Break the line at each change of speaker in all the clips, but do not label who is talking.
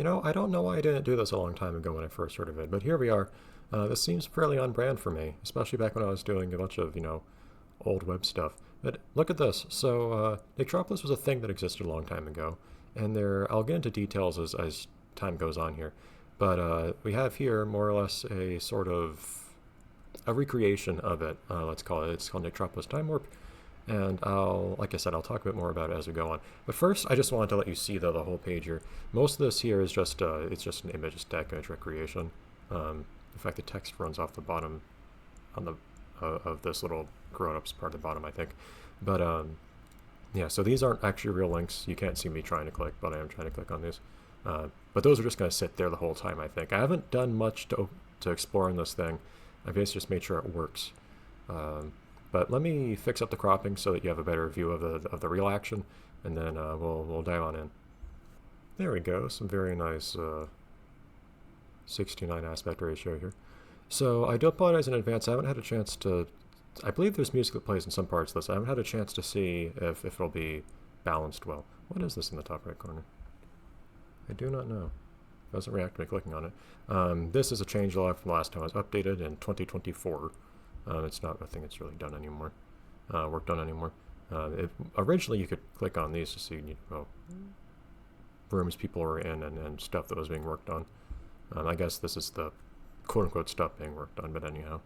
You know, I don't know why I didn't do this a long time ago when I first heard of it, but here we are. This seems fairly on brand for me, especially back when I was doing a bunch of, old web stuff. But look at this. So, Nicktropolis was a thing that existed a long time ago, and I'll get into details as time goes on here. But we have here more or less a sort of a recreation of it. Let's call it. It's called Nicktropolis Timewarp, and like I said, I'll talk a bit more about it as we go on. But first, I just wanted to let you see the whole page here. Most of this here is just it's just an image stack image recreation. In fact, the text runs off the bottom on the of this little grown-ups part of the bottom, I think. But yeah, so these aren't actually real links. You can't see me trying to click, but I am trying to click on these. But those are just going to sit there the whole time, I think. I haven't done much to explore in this thing. I've just made sure it works. But let me fix up the cropping so that you have a better view of the real action, and then we'll dive on in. There we go. Some very nice 69 aspect ratio here. So I do apologize in advance. I haven't had a chance to. I believe there's music that plays in some parts of this. I haven't had a chance to see if it'll be balanced well. What is this in the top right corner? I do not know. It doesn't react to me clicking on it. This is a change log from the last time it was updated in 2024. It's not a thing that's really done anymore. Worked on anymore. Originally, you could click on these to see rooms people were in and stuff that was being worked on. I guess this is the quote-unquote stuff being worked on, but anyhow.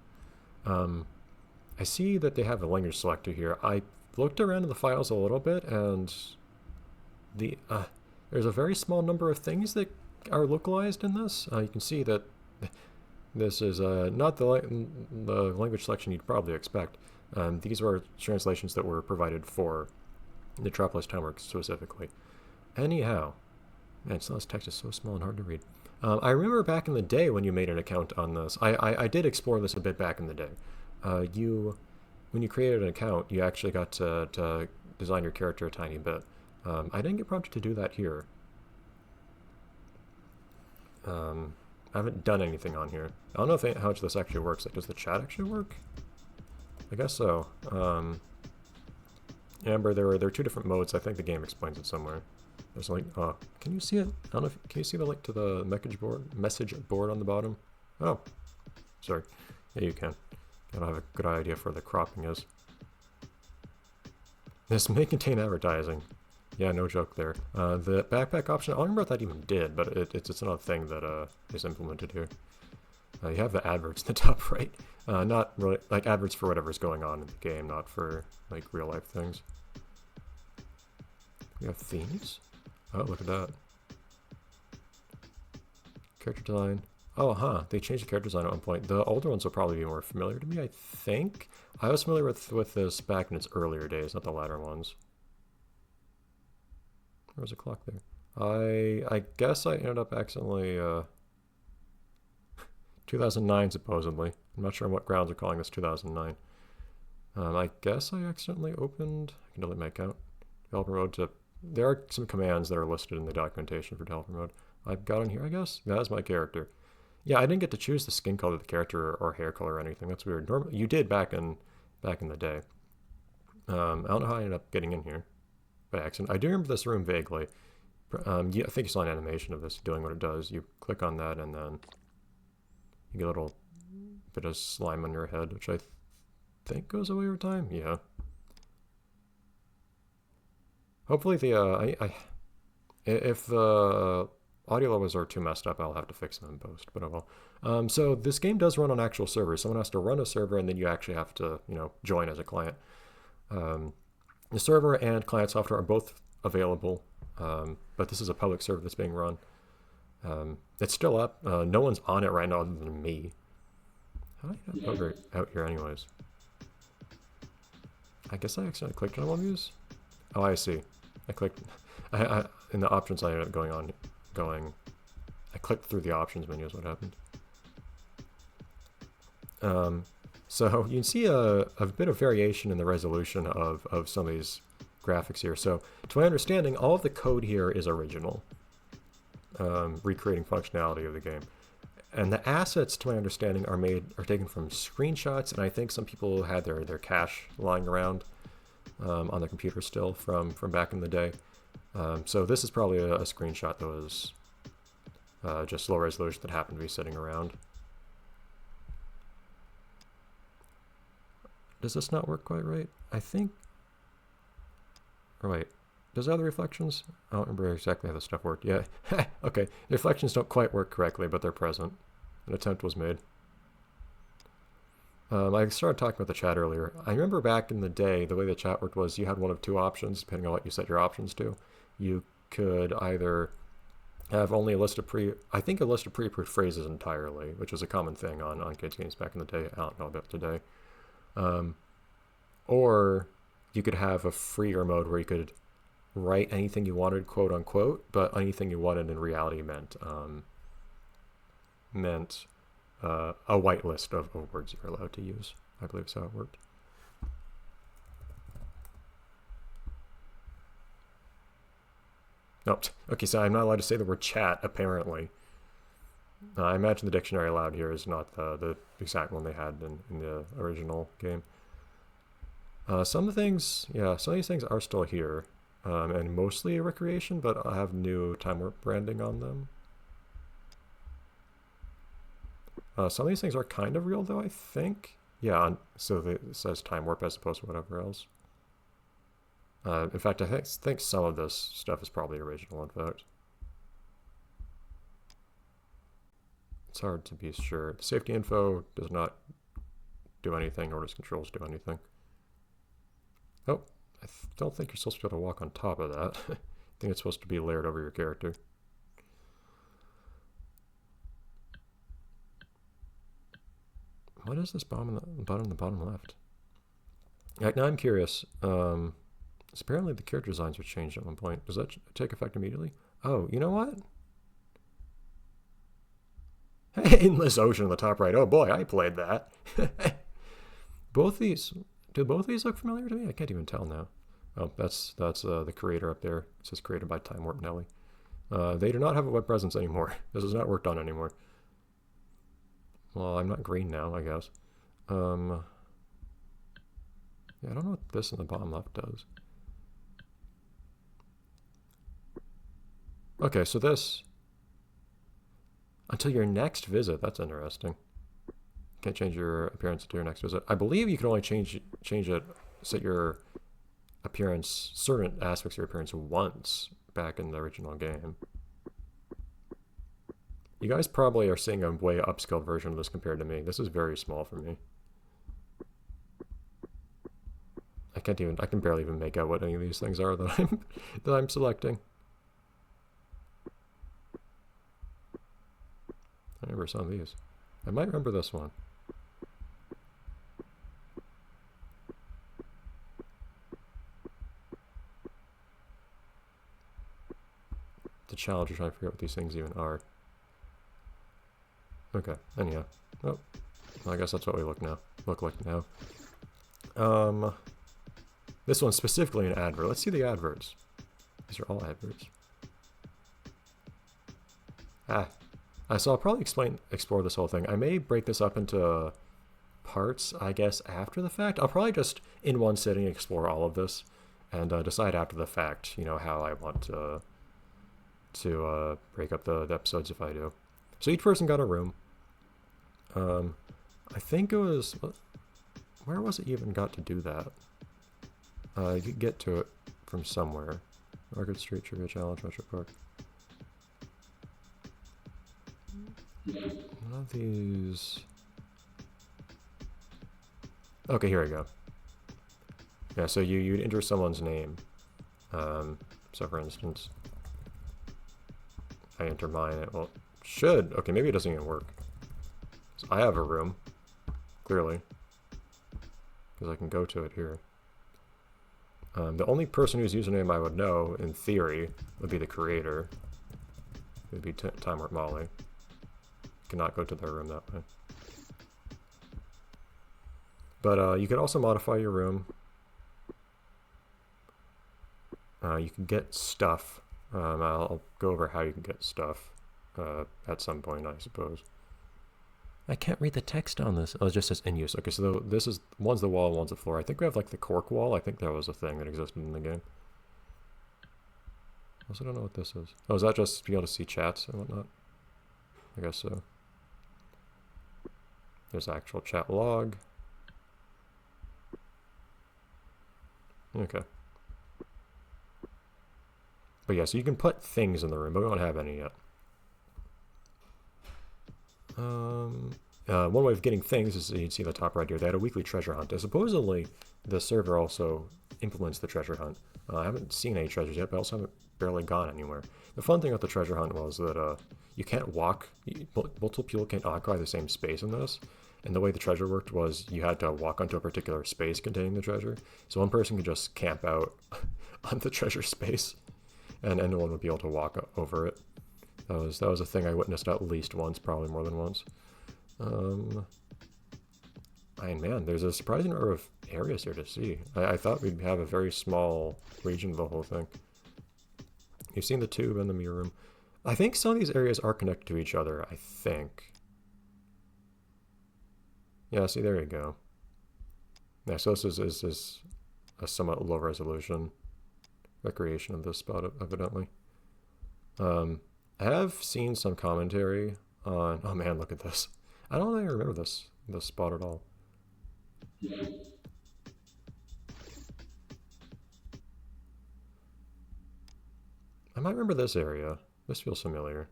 I see that they have a language selector here. I looked around in the files a little bit, and there's a very small number of things that are localized in this. You can see that this is not the language selection you'd probably expect. These were translations that were provided for Nicktropolis Timewarp specifically. Anyhow, man, some of this text is so small and hard to read. I remember back in the day when you made an account on this. I did explore this a bit back in the day. When you created an account, you actually got to design your character a tiny bit. I didn't get prompted to do that here. I haven't done anything on here. I don't know how much this actually works. Like, does the chat actually work? I guess so. Amber, there are two different modes. I think the game explains it somewhere. There's like, can you see it? I don't know if, can you see the link to the message board on the bottom? Oh, sorry. Yeah, you can. I don't have a good idea for where the cropping is. This may contain advertising. Yeah, no joke there. The backpack option, I don't remember what that even did, but it's another thing that is implemented here. You have the adverts in the top right. Not really, like adverts for whatever's going on in the game, not for like real life things. We have themes. Oh, look at that. Character design. Oh, they changed the character design at one point. The older ones will probably be more familiar to me, I think. I was familiar with this back in its earlier days, not the latter ones. There was a clock there. I guess I ended up accidentally 2009 supposedly. I'm not sure on what grounds they're calling this 2009. I guess I accidentally opened. I can delete my account. Developer mode to. There are some commands that are listed in the documentation for developer mode. I've got on here, I guess. That is my character. Yeah, I didn't get to choose the skin color of the character or hair color or anything. That's weird. Normally, you did back in the day. I don't know how I ended up getting in here by accident. I do remember this room vaguely. I think you saw an animation of this doing what it does. You click on that and then you get a little bit of slime on your head, which I think goes away over time. Yeah. Hopefully if the audio levels are too messed up, I'll have to fix them in post, but oh well. So this game does run on actual servers. Someone has to run a server, and then you actually have to, join as a client. The server and client software are both available, but this is a public server that's being run. It's still up. No one's on it right now other than me. How do I get out here anyways? I guess I accidentally clicked on one of these. Oh, I see. I clicked. In the options, I ended up going. I clicked through the options menu is what happened. So you can see a bit of variation in the resolution of some of these graphics here. So to my understanding, all of the code here is original, recreating functionality of the game. And the assets, to my understanding, are taken from screenshots, and I think some people had their cache lying around on the computer still from back in the day. So this is probably a screenshot that was just low resolution that happened to be sitting around. Does this not work quite right? I think... Or wait, does it have the reflections? I don't remember exactly how this stuff worked. Yeah, okay. The reflections don't quite work correctly, but they're present. An attempt was made. I started talking about the chat earlier. I remember back in the day, the way the chat worked was you had one of two options, depending on what you set your options to. You could either have only a list of pre-approved phrases entirely, which was a common thing on kids' games back in the day. I don't know about today. Or you could have a freer mode where you could write anything you wanted, quote unquote, but anything you wanted in reality meant a whitelist of words you're allowed to use. I believe that's how it worked. Nope. Okay, so I'm not allowed to say the word chat, apparently. I imagine the dictionary allowed here is not the exact one they had in the original game. Some things, yeah, some of these things are still here, and mostly a recreation, but I have new Timewarp branding on them. Some of these things are kind of real, though, I think. Yeah, so it says Timewarp as opposed to whatever else. In fact, I think some of this stuff is probably original, in fact. It's hard to be sure. The safety info does not do anything, nor does controls do anything. Oh, I don't think you're supposed to be able to walk on top of that. I think it's supposed to be layered over your character. What is this bottom in the bottom left? Right, now I'm curious. Apparently the character designs were changed at one point. Does that take effect immediately? Oh, you know what? Endless Ocean on the top right. Oh boy, I played that. Do both these look familiar to me? I can't even tell now. Oh, that's the creator up there. It says created by Timewarp Nelly. They do not have a web presence anymore. This is not worked on anymore. Well, I'm not green now, I guess. Yeah, I don't know what this in the bottom left does. Okay, so this... Until your next visit. That's interesting. Can't change your appearance until your next visit. I believe you can only change it, set your appearance, certain aspects of your appearance once back in the original game. You guys probably are seeing a way upscaled version of this compared to me. This is very small for me. I can barely even make out what any of these things are that I'm selecting. I remember some of these. I might remember this one. The challenge of trying to figure out what these things even are. Okay, anyhow. Oh, well, I guess that's what we look like now. This one's specifically an advert. Let's see the adverts. These are all adverts. So I'll probably explore this whole thing. I may break this up into parts, I guess, after the fact. I'll probably just, in one sitting, explore all of this and decide after the fact, you know, how I want to break up the episodes if I do. So each person got a room. I think it was... Where was it you even got to do that? You could get to it from somewhere. Market Street, Trivia Challenge, Metro Park. One of these... Okay, here we go. Yeah, so you'd enter someone's name. So for instance, I enter mine. Well, should. Okay, maybe it doesn't even work. So I have a room, clearly, because I can go to it here. The only person whose username I would know, in theory, would be the creator. It would be Timewarp Molly. Cannot go to their room that way. But you could also modify your room. You can get stuff. I'll go over how you can get stuff at some point, I suppose. I can't read the text on this. Oh, it just says in use. Okay, so this is, one's the wall, one's the floor. I think we have like the cork wall. I think that was a thing that existed in the game. I also don't know what this is. Oh, is that just to be able to see chats and whatnot? I guess so. There's actual chat log. Okay. But yeah, so you can put things in the room, but we don't have any yet. One way of getting things is, you can see in the top right here, they had a weekly treasure hunt. And supposedly, the server also implements the treasure hunt. I haven't seen any treasures yet, but I also haven't barely gone anywhere. The fun thing with the treasure hunt was that you can't walk, multiple people can't occupy the same space in this. And the way the treasure worked was you had to walk onto a particular space containing the treasure. So one person could just camp out on the treasure space, and anyone would be able to walk over it. That was a thing I witnessed at least once, probably more than once. Man, there's a surprising number of areas here to see. I thought we'd have a very small region of the whole thing. You've seen the tube and the mirror room. I think some of these areas are connected to each other, I think. Yeah, see, there you go. Yeah, so this is a somewhat low resolution recreation of this spot, evidently. I have seen some commentary on... Oh man, look at this. I don't think I remember this spot at all. I might remember this area. This feels familiar.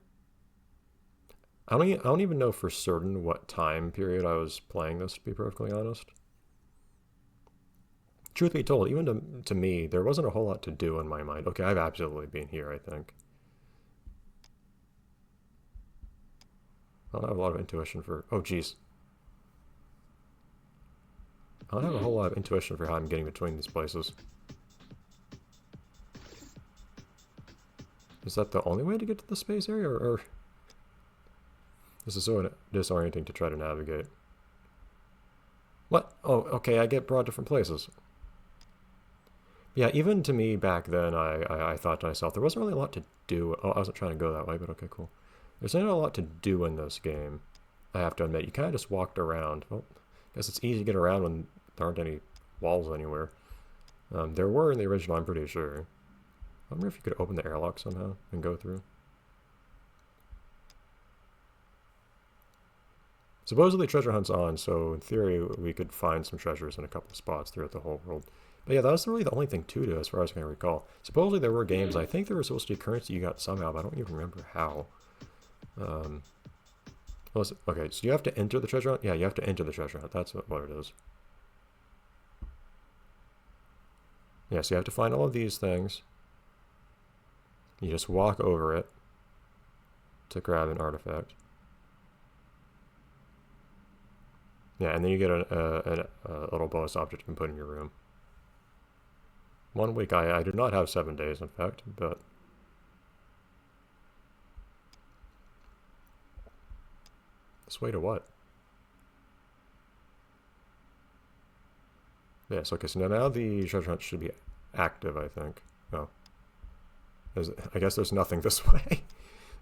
I don't even know for certain what time period I was playing this, to be perfectly honest. Truth be told, even to me, there wasn't a whole lot to do in my mind. Okay, I've absolutely been here, I think. I don't have a lot of intuition for... Oh, geez. I don't have a whole lot of intuition for how I'm getting between these places. Is that the only way to get to the space area, or... This is so disorienting to try to navigate. What? Oh, okay, I get brought different places. Yeah, even to me back then, I thought to myself, there wasn't really a lot to do. Oh, I wasn't trying to go that way, but okay, cool. There's not a lot to do in this game, I have to admit. You kind of just walked around. Well, I guess it's easy to get around when there aren't any walls anywhere. There were in the original, I'm pretty sure. I wonder if you could open the airlock somehow and go through. Supposedly treasure hunt's on, so in theory we could find some treasures in a couple of spots throughout the whole world. But yeah, that was really the only thing to do as far as I can recall. Supposedly there were games, I think there was supposed to be currency you got somehow, but I don't even remember how. Okay, so you have to enter the treasure hunt? Yeah, you have to enter the treasure hunt. That's what it is. Yeah, so you have to find all of these things. You just walk over it to grab an artifact. Yeah, and then you get a little bonus object you can put in your room. 1 week, I do not have 7 days, in fact, but... This way to what? Yeah, so okay, so now the treasure hunt should be active, I think. Oh. I guess there's nothing this way.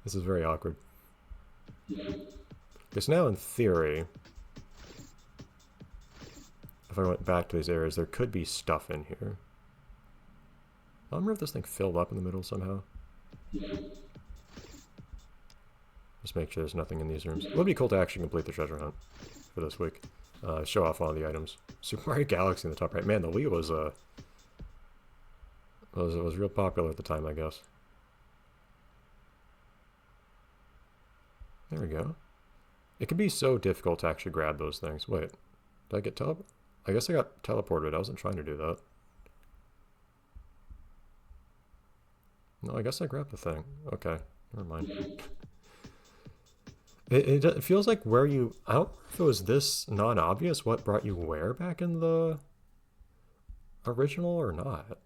This is very awkward. Because now, in theory... If I went back to these areas, there could be stuff in here. I wonder if this thing filled up in the middle somehow. Just make sure there's nothing in these rooms. It would be cool to actually complete the treasure hunt for this week. Show off one of the items. Super Mario Galaxy in the top right. Man, the Wii was real popular at the time, I guess. There we go. It can be so difficult to actually grab those things. Wait, did I get teleported? I guess I got teleported. I wasn't trying to do that. No, I guess I grabbed the thing. Okay, never mind. It feels like where you... I don't know if it was this non-obvious what brought you where back in the original or not.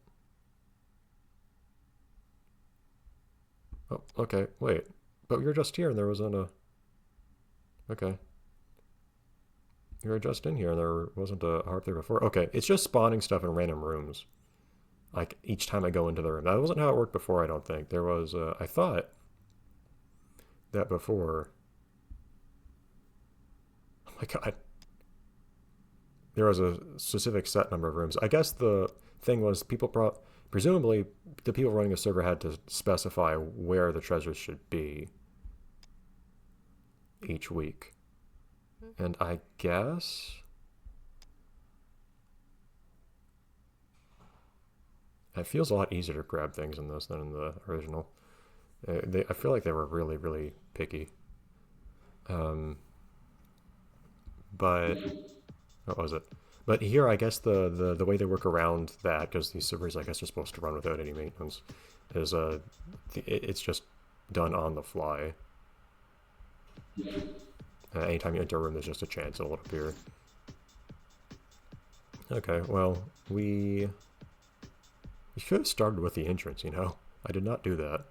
Oh, okay, wait. But we were just here and there wasn't a... Okay. You were just in here and there wasn't a harp there before. Okay, it's just spawning stuff in random rooms. Like, each time I go into the room. That wasn't how it worked before, I don't think. There was, I thought that before... Oh my god. There was a specific set number of rooms. I guess the thing was presumably the people running the server had to specify where the treasures should be. each week. And I guess... it feels a lot easier to grab things in this than in the original. I feel like they were really, really picky. But what was it? But here, I guess the way they work around that, because these servers, I guess, are supposed to run without any maintenance, is it's just done on the fly. Anytime you enter a room, there's just a chance it'll appear. Okay, well, we should have started with the entrance, you know? I did not do that.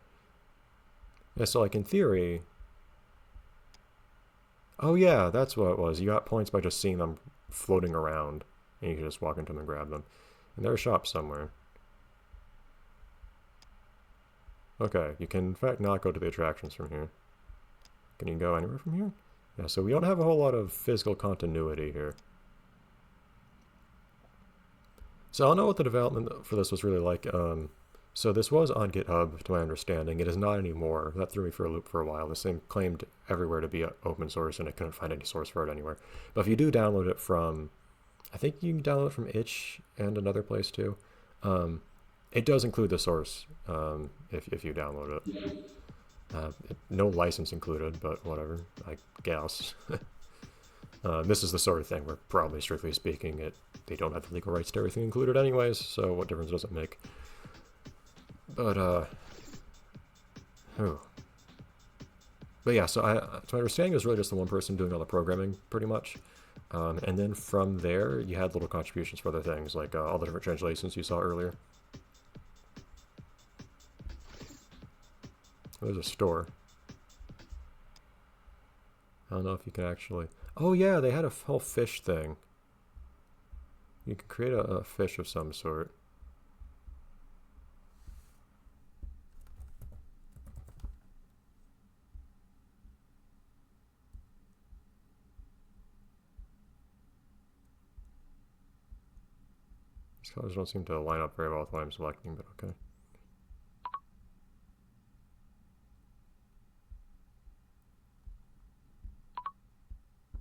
Yeah, so, like, in theory... oh, yeah, that's what it was. You got points by just seeing them floating around, and you can just walk into them and grab them. And there's a shop somewhere. Okay, you can, in fact, not go to the attractions from here. Can you go anywhere from here? Yeah, so we don't have a whole lot of physical continuity here. So I don't know what the development for this was really like. So this was on GitHub, to my understanding. It is not anymore. That threw me for a loop for a while. This thing claimed everywhere to be open source, and I couldn't find any source for it anywhere. But if you do download it from, I think you can download it from itch and another place too. It does include the source if you download it. No license included, but whatever, I guess. This is the sort of thing where, probably strictly speaking, they don't have the legal rights to everything included anyways, so what difference does it make? But, But yeah, so to my understanding, it was really just the one person doing all the programming, pretty much. And then from there, you had little contributions for other things, like all the different translations you saw earlier. There's a store. I don't know if you can actually... oh yeah, they had a whole fish thing. You can create a fish of some sort. These colors don't seem to line up very well with what I'm selecting, but okay.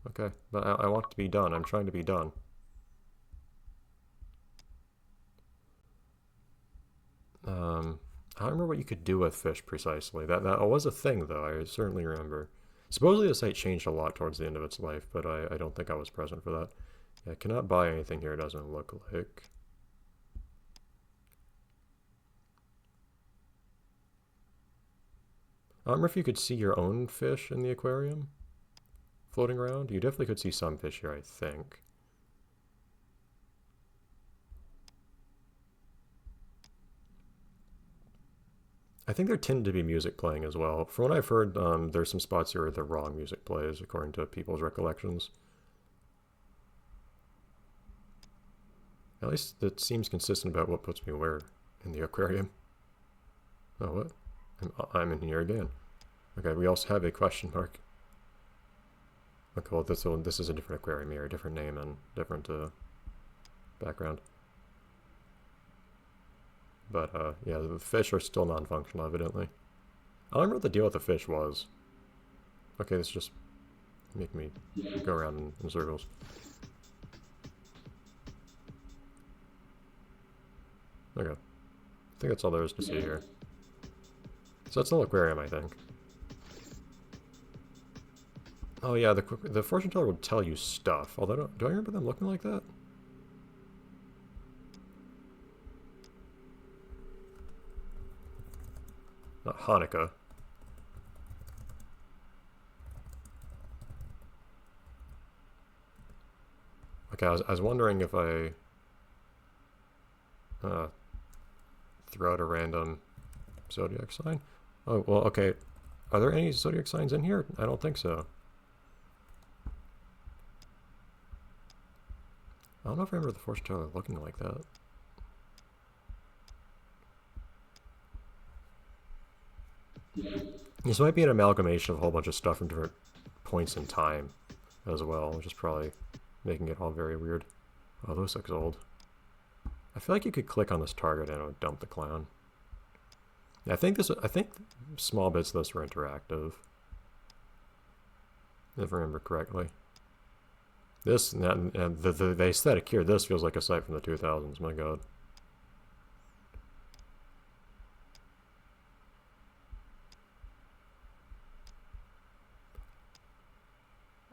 Okay, but I want to be done. I'm trying to be done. I don't remember what you could do with fish precisely. That was a thing, though. I certainly remember. Supposedly the site changed a lot towards the end of its life, but I don't think I was present for that. Yeah, I cannot buy anything here, it doesn't look like. I don't remember if you could see your own fish in the aquarium floating around. You definitely could see some fish here, I think. I think there tend to be music playing as well. From what I've heard, there's some spots here where the wrong music plays, according to people's recollections. At least it seems consistent about what puts me where in the aquarium. Oh, what? I'm in here again. Okay, we also have a question mark. Okay, well, this is a different aquarium here, a different name and different background. But, yeah, the fish are still non-functional, evidently. I don't remember what the deal with the fish was. Okay, this just make me go around in circles. Okay. I think that's all there is to see here. So that's an aquarium, I think. Oh yeah, the fortune teller would tell you stuff. Although, do I remember them looking like that? Not Hanukkah. Okay, I was wondering if I throw out a random zodiac sign. Oh, well, okay. Are there any zodiac signs in here? I don't think so. I don't know if I remember the fortune teller looking like that. This might be an amalgamation of a whole bunch of stuff from different points in time as well, which is probably making it all very weird. Oh, this looks old. I feel like you could click on this target and it would dump the clown. I think small bits of this were interactive. if I remember correctly. This, and the aesthetic here, this feels like a site from the 2000s, my god.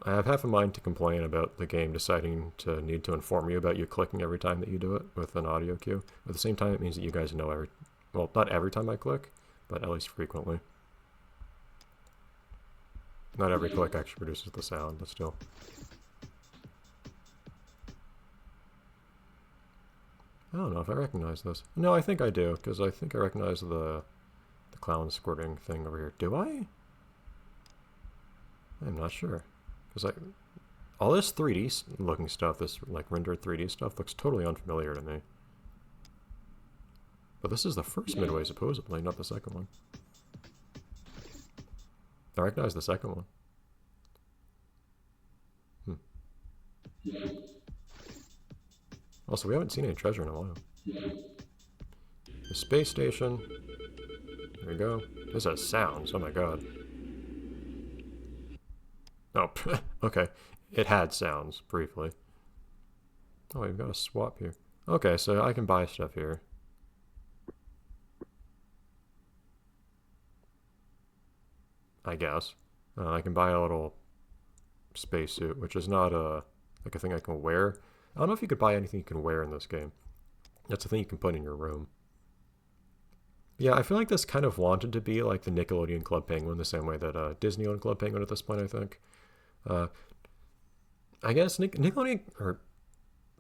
I have half a mind to complain about the game deciding to need to inform you about you clicking every time that you do it with an audio cue. At the same time, it means that you guys know every, well, not every time I click, but at least frequently. Not every click actually produces the sound, but still. I don't know if I recognize this. No, I think I do, because I think I recognize the clown squirting thing over here. Do I? I'm not sure. Because all this 3D looking stuff, this like rendered 3D stuff, looks totally unfamiliar to me. But this is the first midway, supposedly, not the second one. I recognize the second one. Also, we haven't seen any treasure in a while. The space station. There we go. This has sounds. Oh my god. Oh, okay. It had sounds, briefly. Oh, we've got a swap here. Okay, so I can buy stuff here. I guess. I can buy a little spacesuit, which is not like a thing I can wear. I don't know if you could buy anything you can wear in this game. That's a thing you can put in your room. Yeah, I feel like this kind of wanted to be like the Nickelodeon Club Penguin, the same way that Disney owned Club Penguin at this point, I think. I guess Nickelodeon, or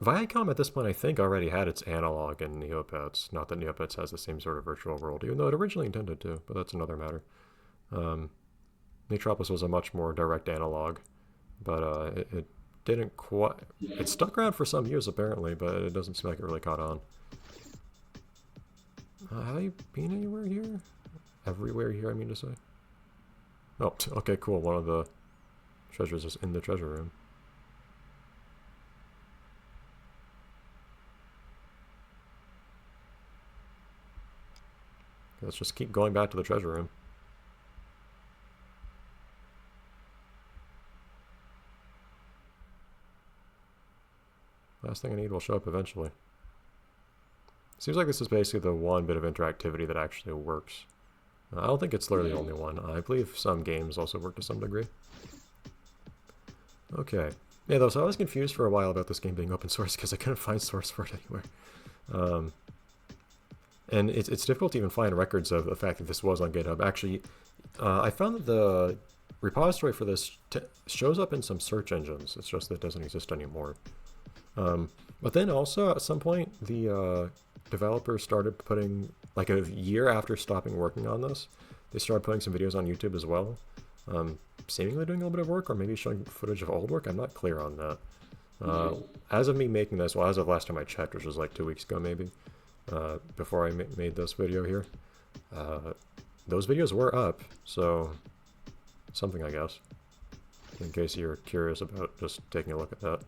Viacom at this point, I think, already had its analog in Neopets. Not that Neopets has the same sort of virtual world, even though it originally intended to, but that's another matter. Nicktropolis was a much more direct analog, but it didn't quite... It stuck around for some years, apparently, but it doesn't seem like it really caught on. Have you been anywhere here? Everywhere here, I mean to say. Oh, okay, cool. One of the treasures is in the treasure room. Let's just keep going back to the treasure room. Last thing I need will show up eventually. Seems like this is basically the one bit of interactivity that actually works. I don't think it's literally the only one. I believe some games also work to some degree. Okay. Yeah, though, so I was confused for a while about this game being open source because I couldn't find source for it anywhere. And it's difficult to even find records of the fact that this was on GitHub. Actually, I found that the repository for this shows up in some search engines. It's just that it doesn't exist anymore. But then also, at some point, the developers started putting, like a year after stopping working on this, they started putting some videos on YouTube as well. Seemingly doing a little bit of work, or maybe showing footage of old work. I'm not clear on that. As of me making this, well, as of last time I checked, which was like 2 weeks ago maybe, before I made this video here, those videos were up, so something, I guess, in case you're curious about just taking a look at that.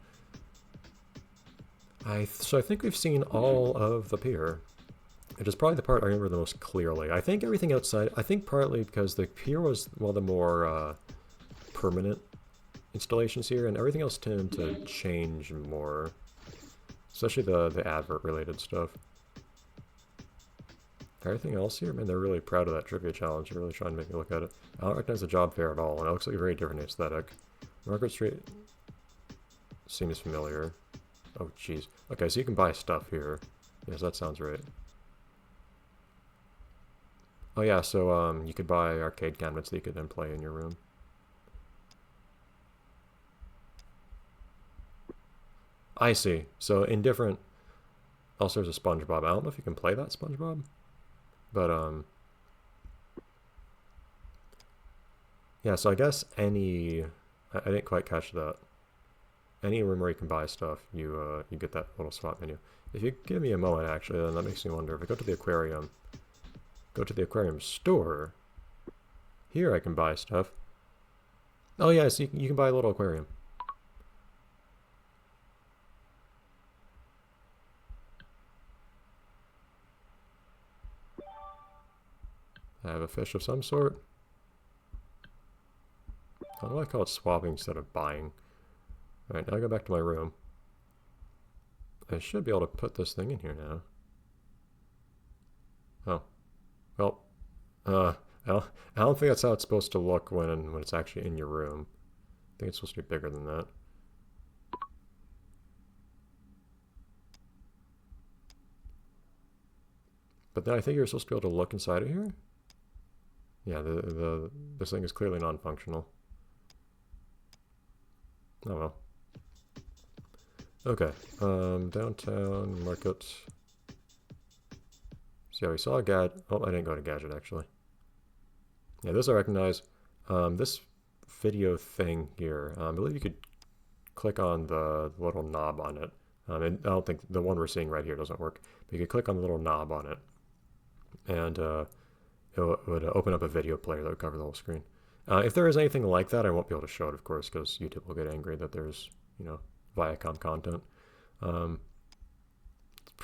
So I think we've seen all of the pier. It is probably the part I remember the most clearly. I think everything outside, I think partly because the pier was one of the more permanent installations here, and everything else tended to change more. Especially the advert related stuff. Everything else here, man, they're really proud of that trivia challenge. They're really trying to make me look at it. I don't recognize the job fair at all, and it looks like a very different aesthetic. Market Street seems familiar. Oh, jeez. Okay, so you can buy stuff here. Yes, that sounds right. Oh yeah, so you could buy arcade cabinets that you could then play in your room. I see. So in different... Also, there's a SpongeBob. I don't know if you can play that SpongeBob, but yeah. So I guess any... I didn't quite catch that. Any room where you can buy stuff, you get that little swap menu. If you give me a moment, actually, then that makes me wonder. If I go to the aquarium, go to the aquarium store, here I can buy stuff. Oh yeah, so you can buy a little aquarium. I have a fish of some sort. Why do I call it swapping instead of buying? Alright, now I go back to my room. I should be able to put this thing in here now. Oh. Well, I don't think that's how it's supposed to look when it's actually in your room. I think it's supposed to be bigger than that. But then I think you're supposed to be able to look inside of here. Yeah, this thing is clearly non-functional. Oh well. Okay, downtown market. See how we saw a gadget. Oh, I didn't go to gadget actually. Yeah, this I recognize. This video thing here, I believe you could click on the little knob on it. And I don't think the one we're seeing right here doesn't work. But you could click on the little knob on it, and it would open up a video player that would cover the whole screen. If there is anything like that, I won't be able to show it, of course, because YouTube will get angry that there's, Viacom content. It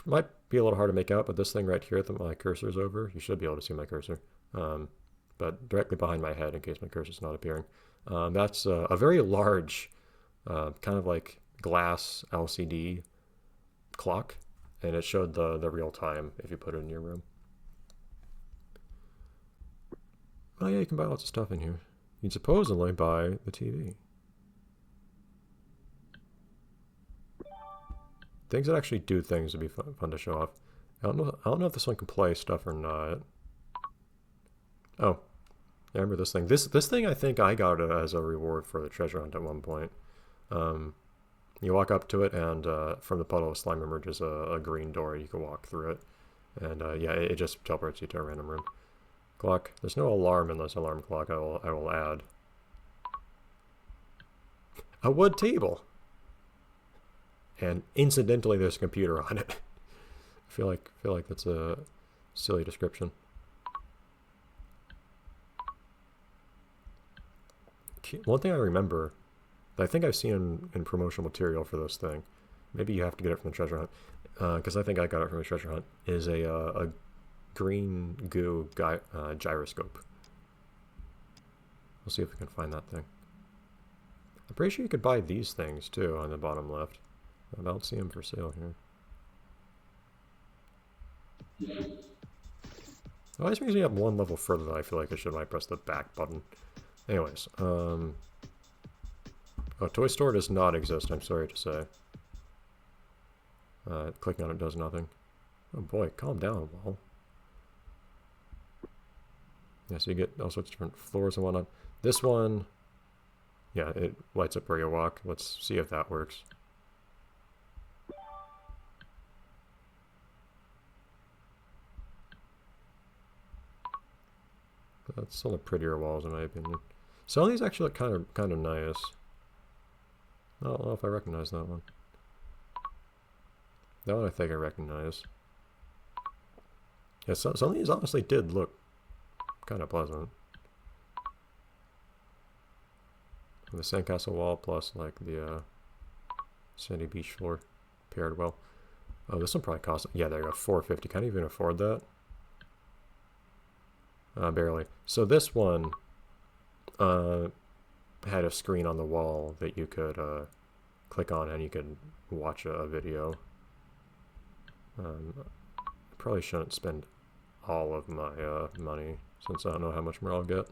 might be a little hard to make out, but this thing right here that my cursor's over, you should be able to see my cursor. But directly behind my head, in case my cursor's not appearing. That's a very large, kind of like glass LCD clock, and it showed the real time if you put it in your room. Oh yeah, you can buy lots of stuff in here. You can supposedly buy the TV. Things that actually do things would be fun to show off. I don't know if this one can play stuff or not. Oh, I remember this thing. This thing I think I got it as a reward for the treasure hunt at one point. You walk up to it, and from the puddle of slime emerges a green door. You can walk through it, and yeah, it just teleports you to a random room. Clock. There's no alarm in this alarm clock. I will add a wood table, and incidentally, there's a computer on it. I feel like that's a silly description. One thing I remember that I think I've seen in promotional material for this thing, maybe you have to get it from the treasure hunt, because I think I got it from the treasure hunt, is a green goo gyroscope. We'll see if we can find that thing. I'm pretty sure you could buy these things too on the bottom left. I don't see them for sale here. Oh, this brings me up one level further than I feel like I should when I press the back button. Anyways, oh, Toy Store does not exist, I'm sorry to say. Clicking on it does nothing. Oh boy, calm down, Wall. Yeah, so you get all sorts of different floors and whatnot. This one, yeah, it lights up where you walk. Let's see if that works. That's still the prettier walls in my opinion. Some of these actually look kind of nice. I don't know if I recognize that one. That one I think I recognize. Yeah, some of these honestly did look kind of pleasant. The sandcastle wall plus like the sandy beach floor paired well. Oh, this one probably cost, yeah, there you go, $4.50. Can't even afford that. Barely. So this one had a screen on the wall that you could click on and you could watch a video. I probably shouldn't spend all of my money since I don't know how much more I'll get.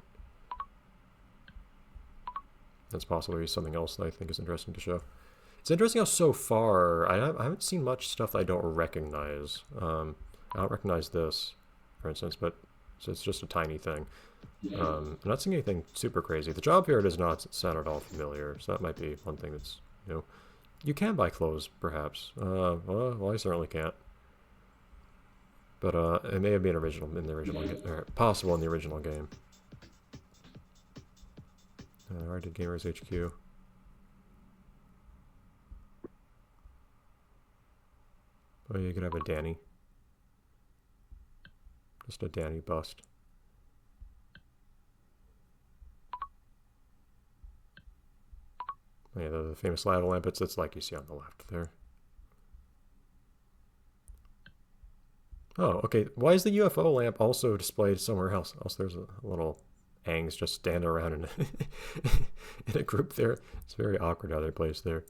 That's possibly something else that I think is interesting to show. It's interesting how so far I haven't seen much stuff that I don't recognize. I don't recognize this, for instance, but so it's just a tiny thing. I'm not seeing anything super crazy. The job here does not sound at all familiar, so that might be one thing that's new. You can buy clothes, perhaps. Well, I certainly can't. But it may have been original in the original game, or possible in the original game. I did Gamers HQ. Oh, you could have a Danny. Just a Danny bust. Oh, yeah, the famous lava lamp. It's like you see on the left there. Oh, okay. Why is the UFO lamp also displayed somewhere else? There's a little Angs just stand around in in a group there. It's very awkward how they're placed there.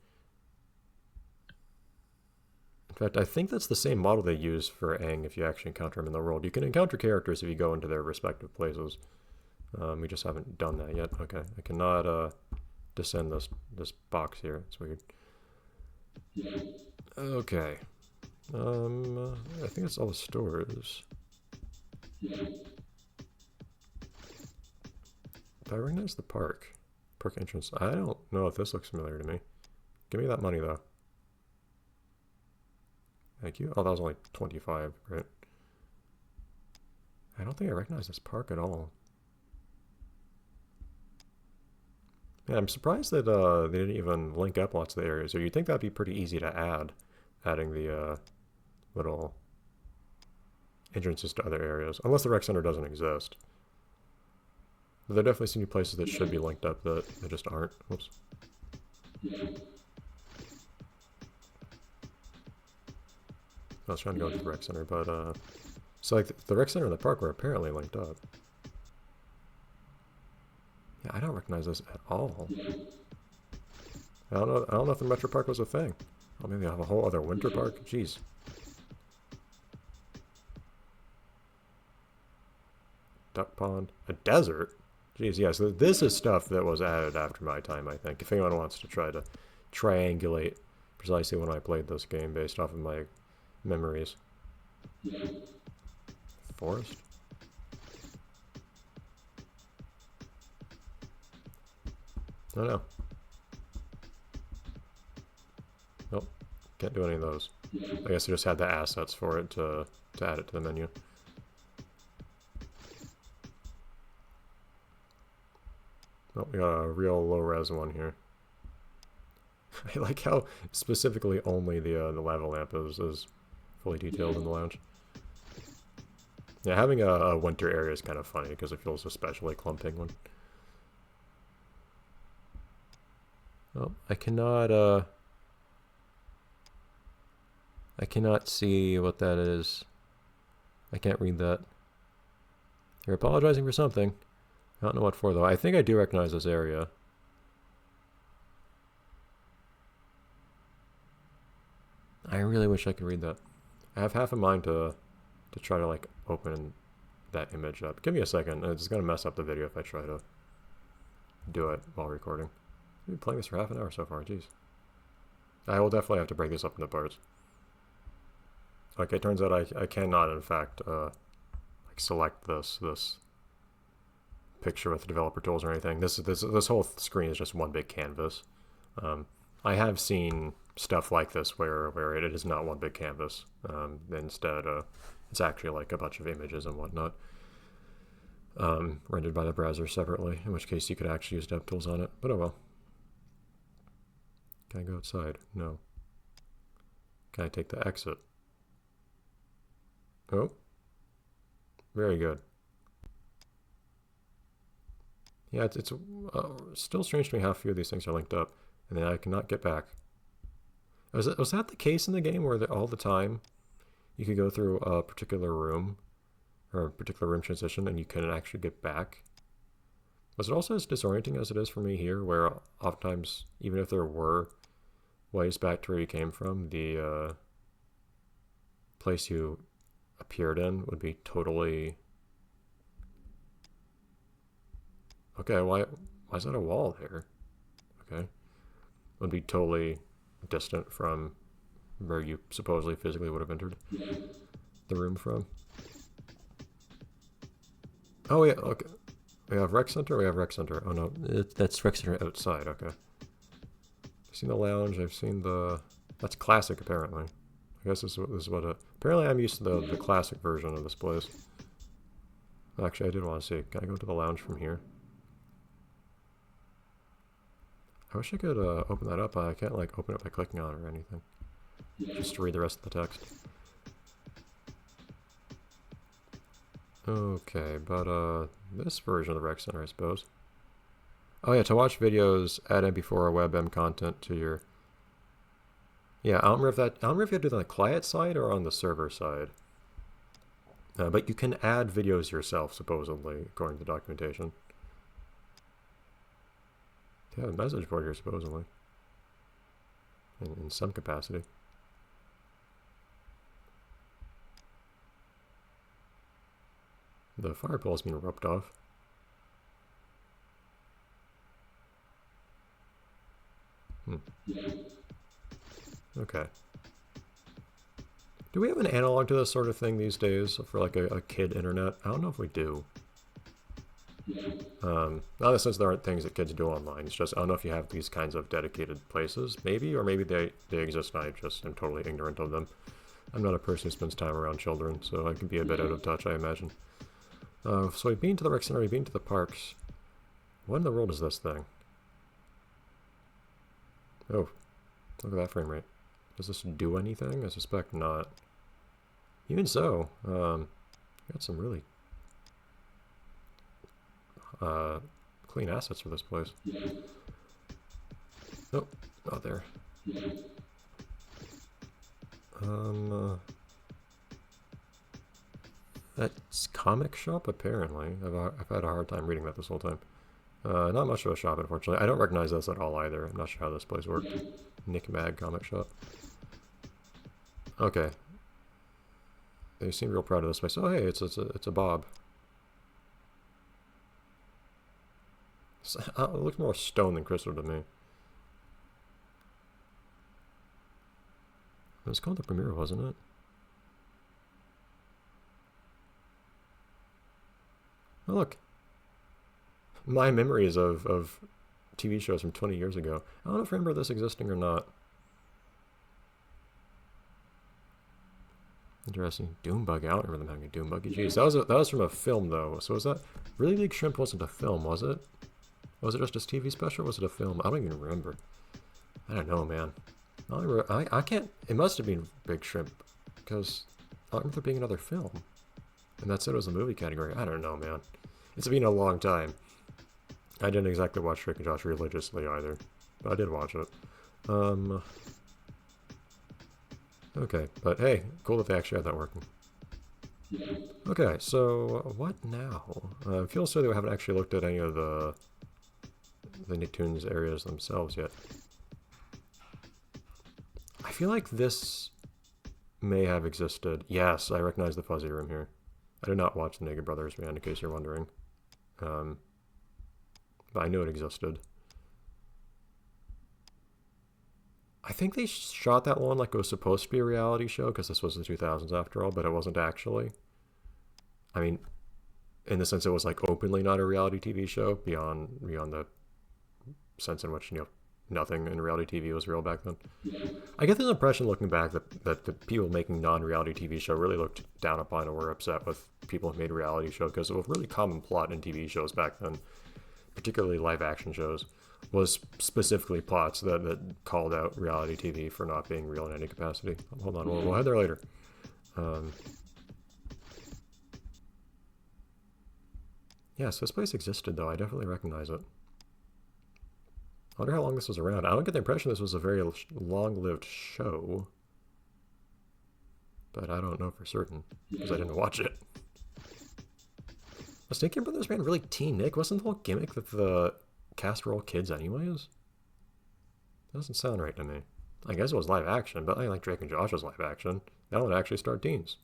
In fact, I think that's the same model they use for Aang if you actually encounter them in the world. You can encounter characters if you go into their respective places. We just haven't done that yet. Okay, I cannot descend this box here. It's weird. Okay. I think it's all the stores. I recognize the park. Park entrance. I don't know if this looks familiar to me. Give me that money, though. Thank you. Oh, that was only 25, right? I don't think I recognize this park at all. Yeah, I'm surprised that they didn't even link up lots of the areas. So you'd think that'd be pretty easy to add, adding the little entrances to other areas, unless the rec center doesn't exist. But there definitely seem to be places that should be linked up that they just aren't. Whoops. I was trying to go to the rec center, but so like the rec center and the park were apparently linked up. Yeah, I don't recognize this at all. I don't know if the Metro Park was a thing. Oh, maybe I have a whole other winter park. Jeez. Duck pond, a desert. Jeez, yeah. So this is stuff that was added after my time, I think. If anyone wants to try to triangulate precisely when I played this game based off of my memories. Forest. Oh no. Nope. Can't do any of those. I guess I just had the assets for it to add it to the menu. Oh, we got a real low-res one here. I like how specifically only the lava lamp is fully detailed in the lounge. Yeah, having a winter area is kind of funny because it feels especially clumping when... Oh, I cannot see what that is. I can't read that. You're apologizing for something. I don't know what for, though. I think I do recognize this area. I really wish I could read that. I have half a mind to try to, like, open that image up. Give me a second. It's going to mess up the video if I try to do it while recording. I've been playing this for half an hour so far. Jeez. I will definitely have to break this up into parts. Okay, it turns out I cannot, in fact, like select this picture with developer tools or anything. This whole screen is just one big canvas. I have seen stuff like this where it is not one big canvas. Instead, it's actually like a bunch of images and whatnot, rendered by the browser separately. In which case, you could actually use DevTools on it. But oh well. Can I go outside? No. Can I take the exit? Oh. Very good. Yeah, it's still strange to me how few of these things are linked up, and then I cannot get back. Was that the case in the game where all the time you could go through a particular room, or a particular room transition, and you couldn't actually get back? Was it also as disorienting as it is for me here, where oftentimes, even if there were ways back to where you came from, the place you appeared in would be totally... Okay, why is that a wall there? Okay. Would be totally distant from where you supposedly physically would have entered the room from. Oh yeah, okay. We have rec center, we have rec center. Oh no, that's rec center outside, okay. I've seen the lounge, I've seen the... That's classic, apparently. I guess this is what apparently I'm used to the classic version of this place. Actually, I did want to see. Can I go to the lounge from here? I wish I could open that up. I can't like open it by clicking on it or anything. Just to read the rest of the text. Okay, but this version of the rec center, I suppose. Oh yeah, to watch videos, add MP4 or WebM content to your... Yeah, I don't remember if you have to do that on the client side or on the server side. But you can add videos yourself, supposedly, according to the documentation. They have a message board here, supposedly. In some capacity. The fire pole is being roped off. Okay. Do we have an analog to this sort of thing these days for like a kid internet? I don't know if we do. Not in the sense there aren't things that kids do online. It's just I don't know if you have these kinds of dedicated places, maybe, or maybe they exist and I just am totally ignorant of them. I'm not a person who spends time around children, so I can be a bit out of touch, I imagine. So we've been to the rec center, we've been to the parks. What in the world is this thing? Oh, look at that frame rate. Does this do anything? I suspect not. Even so, got some really clean assets for this place. Nope, not there. That's comic shop, apparently. I've had a hard time reading that this whole time. Not much of a shop, unfortunately. I don't recognize this at all either. I'm not sure how this place worked. Nick Mag comic shop. Okay. They seem real proud of this place. Oh, hey, it's a Bob. It looks more stone than crystal to me. It was called the Premiere, wasn't it? Oh, look. My memories of TV shows from 20 years ago. I don't know if I remember this existing or not. Interesting. Doombug. I don't remember them having a Doombuggy. Jeez, that was from a film though. So was that Really Big Shrimp wasn't a film, was it? Was it just a TV special? Or was it a film? I don't even remember. I don't know, man. I can't. It must have been Big Shrimp because I don't remember there being another film. And that's it. It was a movie category. I don't know, man. It's been a long time. I didn't exactly watch Drake and Josh religiously either, but I did watch it. Okay, but hey, cool that they actually had that working. Okay, so what now? I feel silly we haven't actually looked at any of the Nicktoons areas themselves yet. I feel like this may have existed. Yes, I recognize the fuzzy room here. I did not watch the Naked Brothers, man, in case you're wondering. But I knew it existed. I think they shot that one like it was supposed to be a reality show, because this was the 2000s after all, but it wasn't actually. I mean, in the sense it was like openly not a reality TV show, beyond the sense in which, you know, nothing in reality TV was real back then. I get this impression looking back that the people making non-reality TV show really looked down upon or were upset with people who made reality show, because it was a really common plot in TV shows back then, particularly live action shows, was specifically plots that called out reality TV for not being real in any capacity. Hold on, we'll head there later. Yeah, so this place existed though. I definitely recognize it. I wonder how long this was around. I don't get the impression this was a very long-lived show, but I don't know for certain because I didn't watch it. Was Naked Brothers man really teen Nick? Wasn't the whole gimmick that the cast were all kids anyways? That doesn't sound right to me. I guess it was live action, but I like Drake and Josh was live action. That one actually starred teens.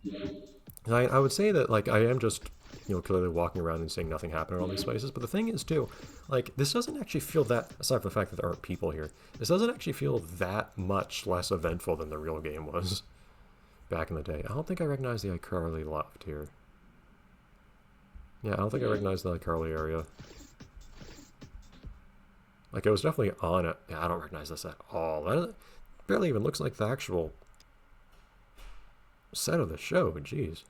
And I would say that, like, I am just, you know, clearly walking around and seeing nothing happen in all these places. But the thing is, too, like, this doesn't actually feel that, aside from the fact that there aren't people here, this doesn't actually feel that much less eventful than the real game was back in the day. I don't think I recognize the iCarly loft here. Yeah, I don't think I recognize the iCarly area. Like, it was definitely on it. Yeah, I don't recognize this at all. That barely even looks like the actual set of the show. Jeez.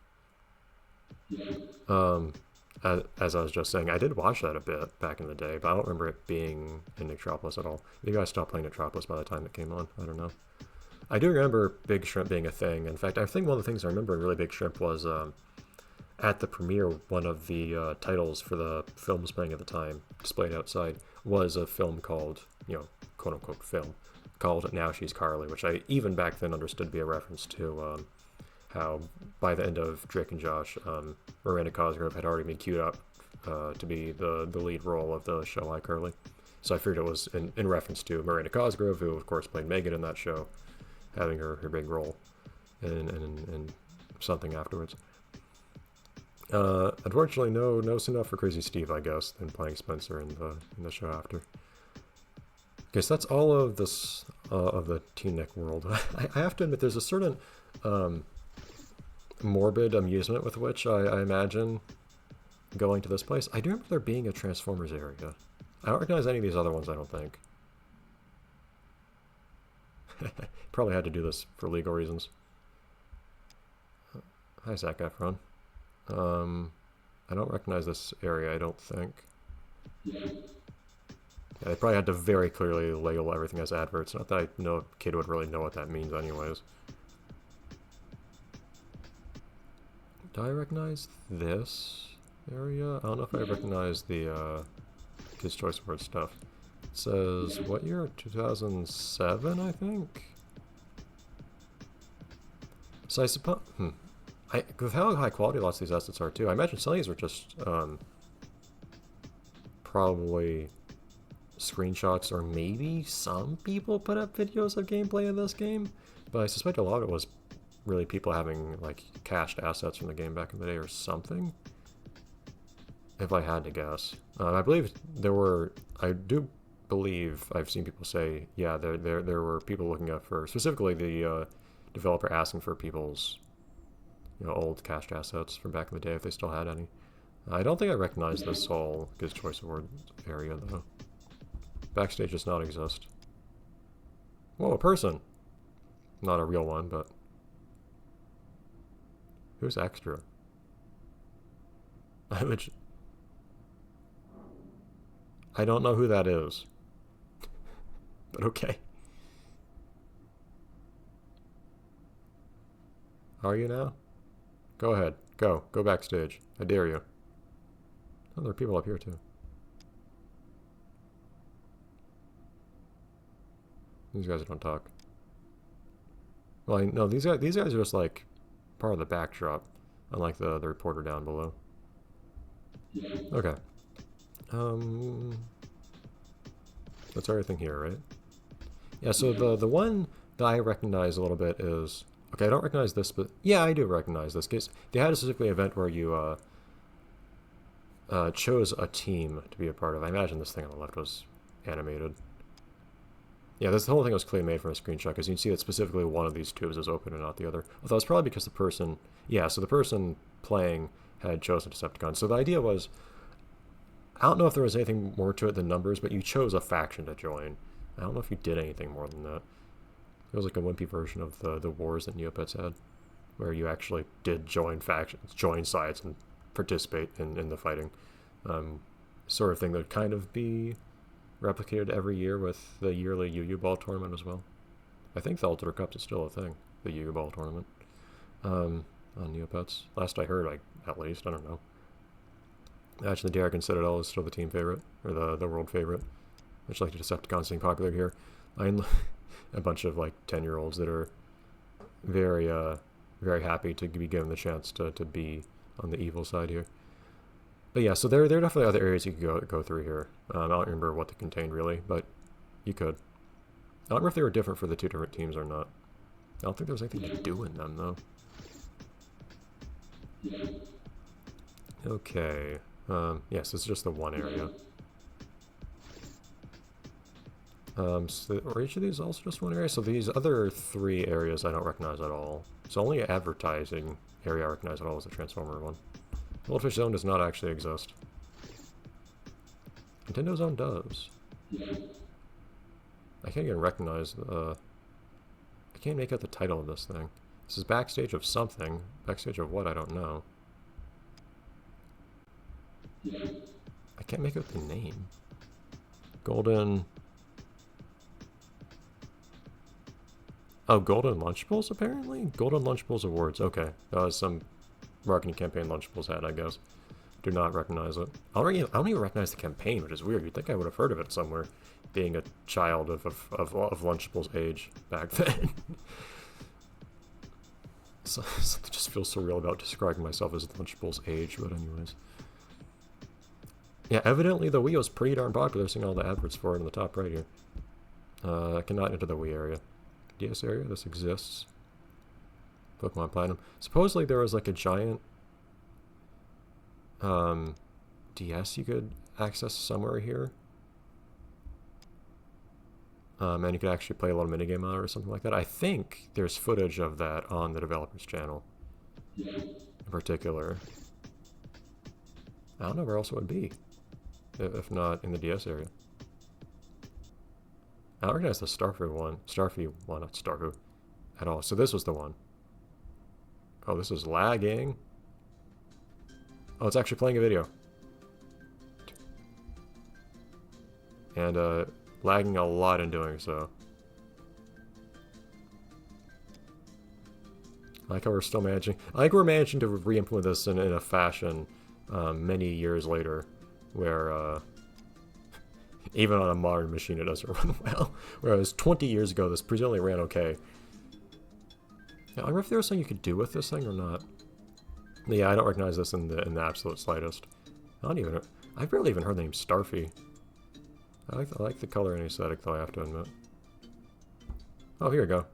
As I was just saying, I did watch that a bit back in the day, but I don't remember it being in Nicktropolis at all. Maybe I stopped playing Nicktropolis by the time it came on. I don't know. I do remember Big Shrimp being a thing. In fact, I think one of the things I remember in Really Big Shrimp was at the premiere, one of the titles for the films playing at the time, displayed outside, was a film called, you know, quote-unquote film, called Now She's Carly, which I even back then understood to be a reference to how by the end of Drake and Josh, Miranda Cosgrove had already been queued up to be the lead role of the show iCarly. So I figured it was in reference to Miranda Cosgrove, who of course played Megan in that show, having her big role in something afterwards. Unfortunately, no soon enough for Crazy Steve, I guess, than playing Spencer in the show after. Okay, so that's all of this of the Teen Nick world. I have to admit, there's a certain morbid amusement with which I imagine going to this place. I do remember there being a Transformers area. I don't recognize any of these other ones, I don't think. Probably had to do this for legal reasons. Hi, Zac Efron. I don't recognize this area, I don't think. Yeah, they probably had to very clearly label everything as adverts. Not that I know a kid would really know what that means anyways. Do I recognize this area? I don't know if I recognize the Kids' Choice Awards stuff. It says, what year? 2007, I think? So I suppose... with how high quality lots of these assets are too, I imagine some of these are just probably screenshots, or maybe some people put up videos of gameplay of this game, but I suspect a lot of it was really people having like cached assets from the game back in the day or something, if I had to guess. I believe there were, I do believe I've seen people say, yeah, there were people looking up for, specifically the developer asking for people's old cached assets from back in the day, if they still had any. I don't think I recognize this whole Kids' Choice Award area, though. Backstage does not exist. Whoa, a person! Not a real one, but... Who's extra? I don't know who that is. But okay. Are you now? Go ahead. Go. Go backstage. I dare you. Oh, there are people up here, too. These guys don't talk. Well, no, these guys are just, like, part of the backdrop, unlike the reporter down below. Okay. That's everything here, right? Yeah, so the one that I recognize a little bit is... Okay, I don't recognize this, but... Yeah, I do recognize this case. They had a specifically event where you chose a team to be a part of. I imagine this thing on the left was animated. Yeah, the whole thing was clearly made from a screenshot, because you can see that specifically one of these tubes is open and not the other. Although it's probably because the person... Yeah, so the person playing had chosen Decepticon. So the idea was... I don't know if there was anything more to it than numbers, but you chose a faction to join. I don't know if you did anything more than that. It was like a wimpy version of the wars that Neopets had, where you actually did join factions, join sides, and participate in the fighting. Sort of thing that would kind of be replicated every year with the yearly UU Ball tournament as well. I think the Ultra Cups is still a thing, the UU Ball tournament, on Neopets. Last I heard, at least, I don't know. Actually, the Darrigan Citadel is still the team favorite, or the world favorite, much like the Decepticons being popular here. A bunch of like 10-year-olds that are very very happy to be given the chance to be on the evil side here. But yeah, so there are definitely other areas you could go through here. I don't remember what they contained really, but you could. I don't remember if they were different for the two different teams or not. I don't think there was anything to do in them though. Okay. Yes, it's just the one area. So are each of these also just one area? So these other three areas I don't recognize at all. So only advertising area I recognize at all is the Transformer one. Goldfish Zone does not actually exist. Nintendo Zone does. I can't even recognize I can't make out the title of this thing. This is backstage of something. Backstage of what, I don't know. I can't make out the name. Golden... Oh, Golden Lunchables, apparently? Golden Lunchables Awards, okay. That was some marketing campaign Lunchables had, I guess. Do not recognize it. I don't even recognize the campaign, which is weird. You'd think I would have heard of it somewhere, being a child of Lunchables' age back then. Something just feels surreal about describing myself as Lunchables' age, but anyways. Yeah, evidently the Wii was pretty darn popular, seeing all the adverts for it in the top right here. I cannot enter the Wii area. DS area, this exists. Pokemon Platinum. Supposedly there was like a giant DS you could access somewhere here. And you could actually play a little minigame on it or something like that. I think there's footage of that on the developer's channel in particular. I don't know where else it would be, if not in the DS area. I don't recognize the Starfy one. Starfy one, not Starfy at all. So this was the one. Oh, this is lagging. Oh, it's actually playing a video. And lagging a lot in doing so. I like how we're still managing. I think we're managing to re-implement this in a fashion many years later, where even on a modern machine it doesn't run well. Whereas 20 years ago this presumably ran okay. Now, I wonder if there was something you could do with this thing or not. Yeah, I don't recognize this in the absolute slightest. I've barely even heard the name Starfy. I like the color and aesthetic, though, I have to admit. Oh, here we go.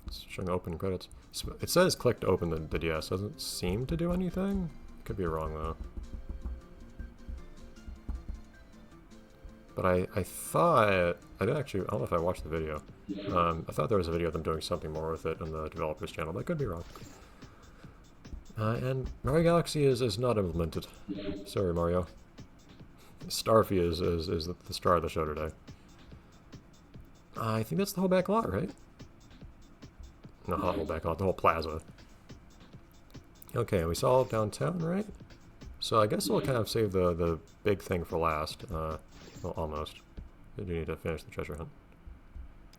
It's showing open credits. It says click to open the DS. Doesn't seem to do anything. Could be wrong, though. But I thought... I don't know if I watched the video. I thought there was a video of them doing something more with it on the developer's channel, but I could be wrong. And Mario Galaxy is not implemented. Sorry, Mario. Starfy is the star of the show today. I think that's the whole back lot, right? No, not the whole back lot, the whole plaza. Okay, we saw downtown, right? So I guess we'll kind of save the big thing for last. Well, almost. You do need to finish the treasure hunt.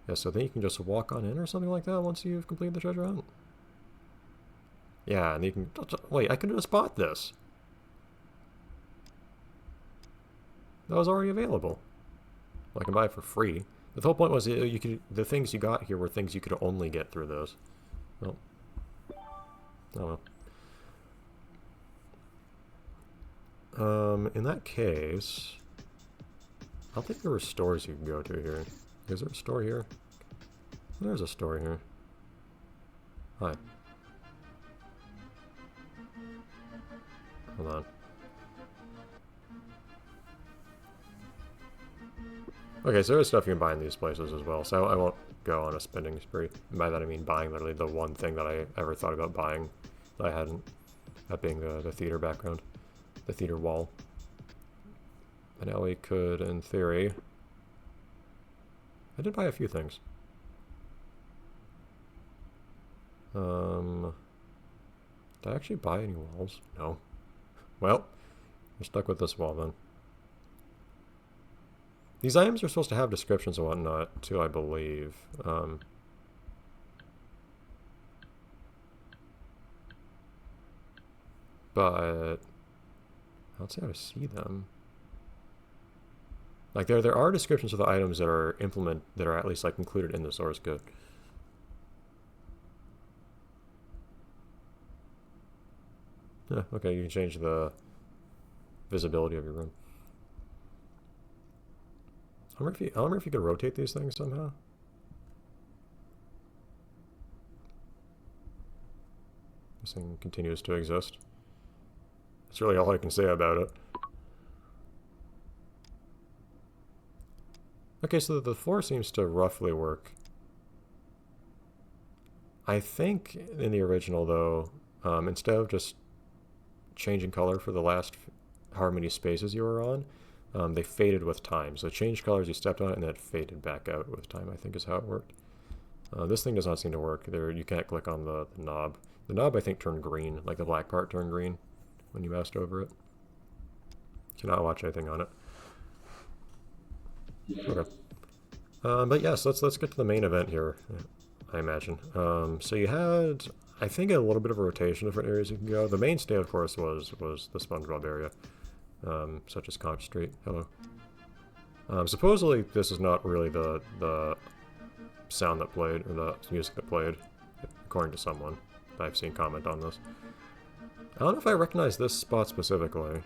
Yeah, so then you can just walk on in or something like that once you've completed the treasure hunt. Yeah, and you can... Wait, I could just bought this. That was already available. Well, I can buy it for free. The whole point was the things you got here were things you could only get through those. Well, oh well. In that case, I don't think there were stores you could go to here. Is there a store here? There's a store here. Hi. Hold on. Okay, so there's stuff you can buy in these places as well, so I won't go on a spending spree. And by that I mean buying literally the one thing that I ever thought about buying that I hadn't. That being the theater background. The theater wall. And now we could, in theory... I did buy a few things. Did I actually buy any walls? No. Well, we're stuck with this wall then. These items are supposed to have descriptions and whatnot, too, I believe. But I don't see how to see them. Like there are descriptions of the items that are that are at least like included in the source code. Yeah, okay, you can change the visibility of your room. I wonder if you could rotate these things somehow. This thing continues to exist. That's really all I can say about it. Okay, so the floor seems to roughly work. I think in the original, though, instead of just changing color for the last however many spaces you were on, they faded with time. So it changed colors, you stepped on it, and then it faded back out with time, I think is how it worked. This thing does not seem to work. You can't click on the knob. The knob, I think, turned green, like the black part turned green when you moused over it. Cannot watch anything on it. Okay. But yes, let's get to the main event here, I imagine. So you had, I think, a little bit of a rotation of different areas you can go. The mainstay, of course, was the SpongeBob area, such as Conch Street. Hello. Supposedly, this is not really the sound that played, or the music that played, according to someone. I've seen comment on this. I don't know if I recognize this spot specifically.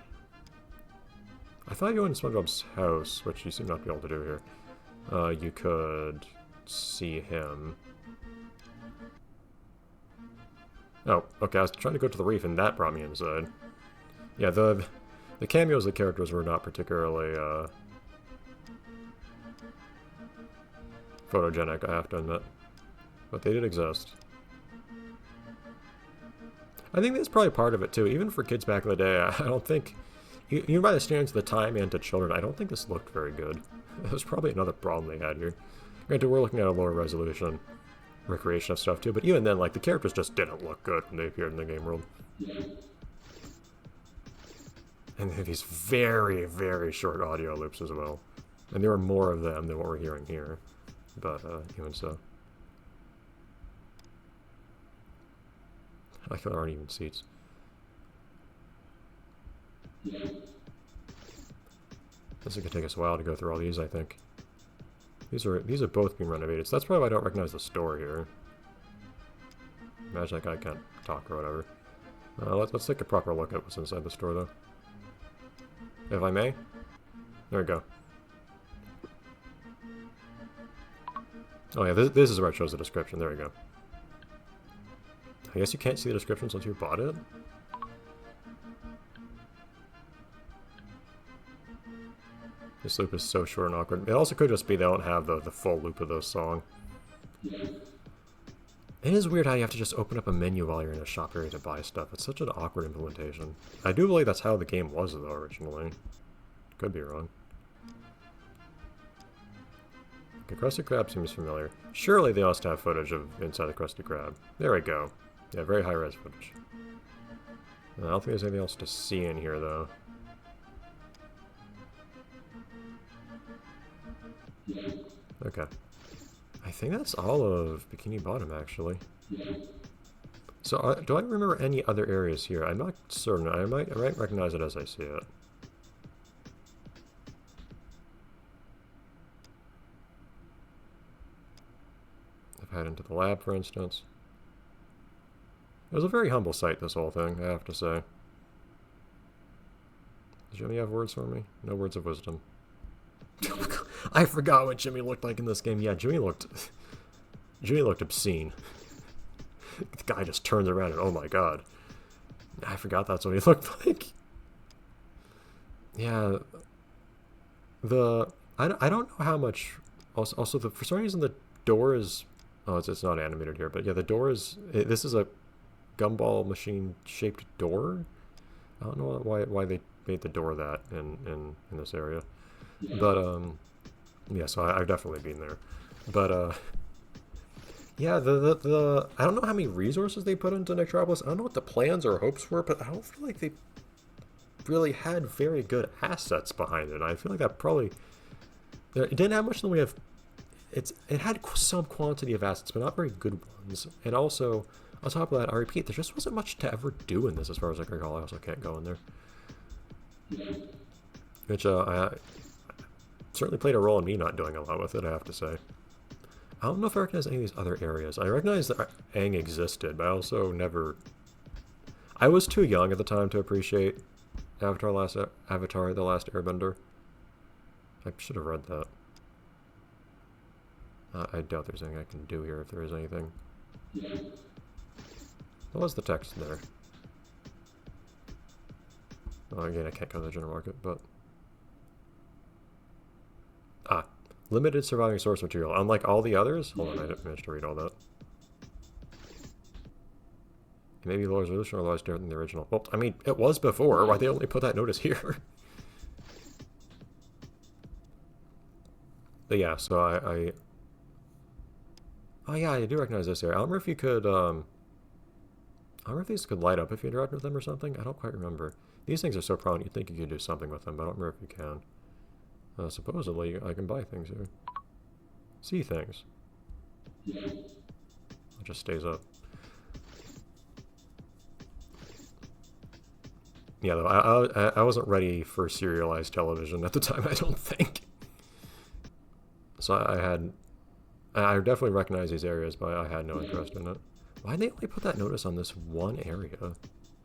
I thought you were in SpongeBob's house, which you seem not to be able to do here. You could see him. Oh, okay, I was trying to go to the reef and that brought me inside. Yeah, the cameos of the characters were not particularly, photogenic, I have to admit. But they did exist. I think that's probably part of it, too. Even for kids back in the day, I don't think... Even by the standards of the time and to children, I don't think this looked very good. That was probably another problem they had here. Granted, we're looking at a lower resolution recreation of stuff, too, but even then, like, the characters just didn't look good when they appeared in the game world. And they have these very, very short audio loops as well. And there are more of them than what we're hearing here. But, even so. I like how there aren't even seats. This is gonna take us a while to go through all these, I think. These are both being renovated, so that's probably why I don't recognize the store here. Imagine that guy can't talk or whatever. Let's take a proper look at what's inside the store, though. If I may. There we go. Oh yeah, this is where it shows the description. There we go. I guess you can't see the description since you bought it? This loop is so short and awkward. It also could just be they don't have the full loop of the song. It is weird how you have to just open up a menu while you're in a shop area to buy stuff. It's such an awkward implementation. I do believe that's how the game was, though, originally. Could be wrong. Okay, Krusty Krab seems familiar. Surely they must have footage of inside the Krusty Krab. There we go. Yeah, very high-res footage. I don't think there's anything else to see in here, though. Okay. I think that's all of Bikini Bottom, actually. So, do I remember any other areas here? I'm not certain. I might recognize it as I see it. I've head into the lab, for instance. It was a very humble site, this whole thing, I have to say. Does Jimmy have words for me? No words of wisdom. I forgot what Jimmy looked like in this game. Yeah, Jimmy looked obscene. The guy just turns around and oh my god. I forgot that's what he looked like. Yeah. I don't know how much also for some reason the door is it's not animated here, but yeah, the door is this is a gumball machine shaped door. I don't know why they made the door that in this area. But yeah, so I've definitely been there. But yeah, I don't know how many resources they put into Nicktropolis. I don't know what the plans or hopes were, but I don't feel like they really had very good assets behind it. I feel like that probably it didn't have much than we have. It had some quantity of assets, but not very good ones. And also, on top of that, I repeat, there just wasn't much to ever do in this as far as I can recall. I also can't go in there. Which I certainly played a role in me not doing a lot with it, I have to say. I don't know if I recognize any of these other areas. I recognize that Aang existed, but I also never... I was too young at the time to appreciate Avatar, The Last Airbender. I should have read that. I doubt there's anything I can do here if there is anything. What was the text there? Oh, again, I can't go to the general market, but... limited surviving source material. Unlike all the others... Hold on, I didn't manage to read all that. It may be low resolution or otherwise different than the original. Well, I mean, it was before. Why they only put that notice here? But yeah, so I... Oh yeah, I do recognize this area. I don't remember if you could... I don't remember if these could light up if you interact with them or something. I don't quite remember. These things are so prominent, you'd think you could do something with them, but I don't remember if you can. Supposedly, I can buy things here. See things. It just stays up. Yeah, though, I wasn't ready for serialized television at the time, I don't think. So I definitely recognize these areas, but I had no interest in it. Why'd they only put that notice on this one area?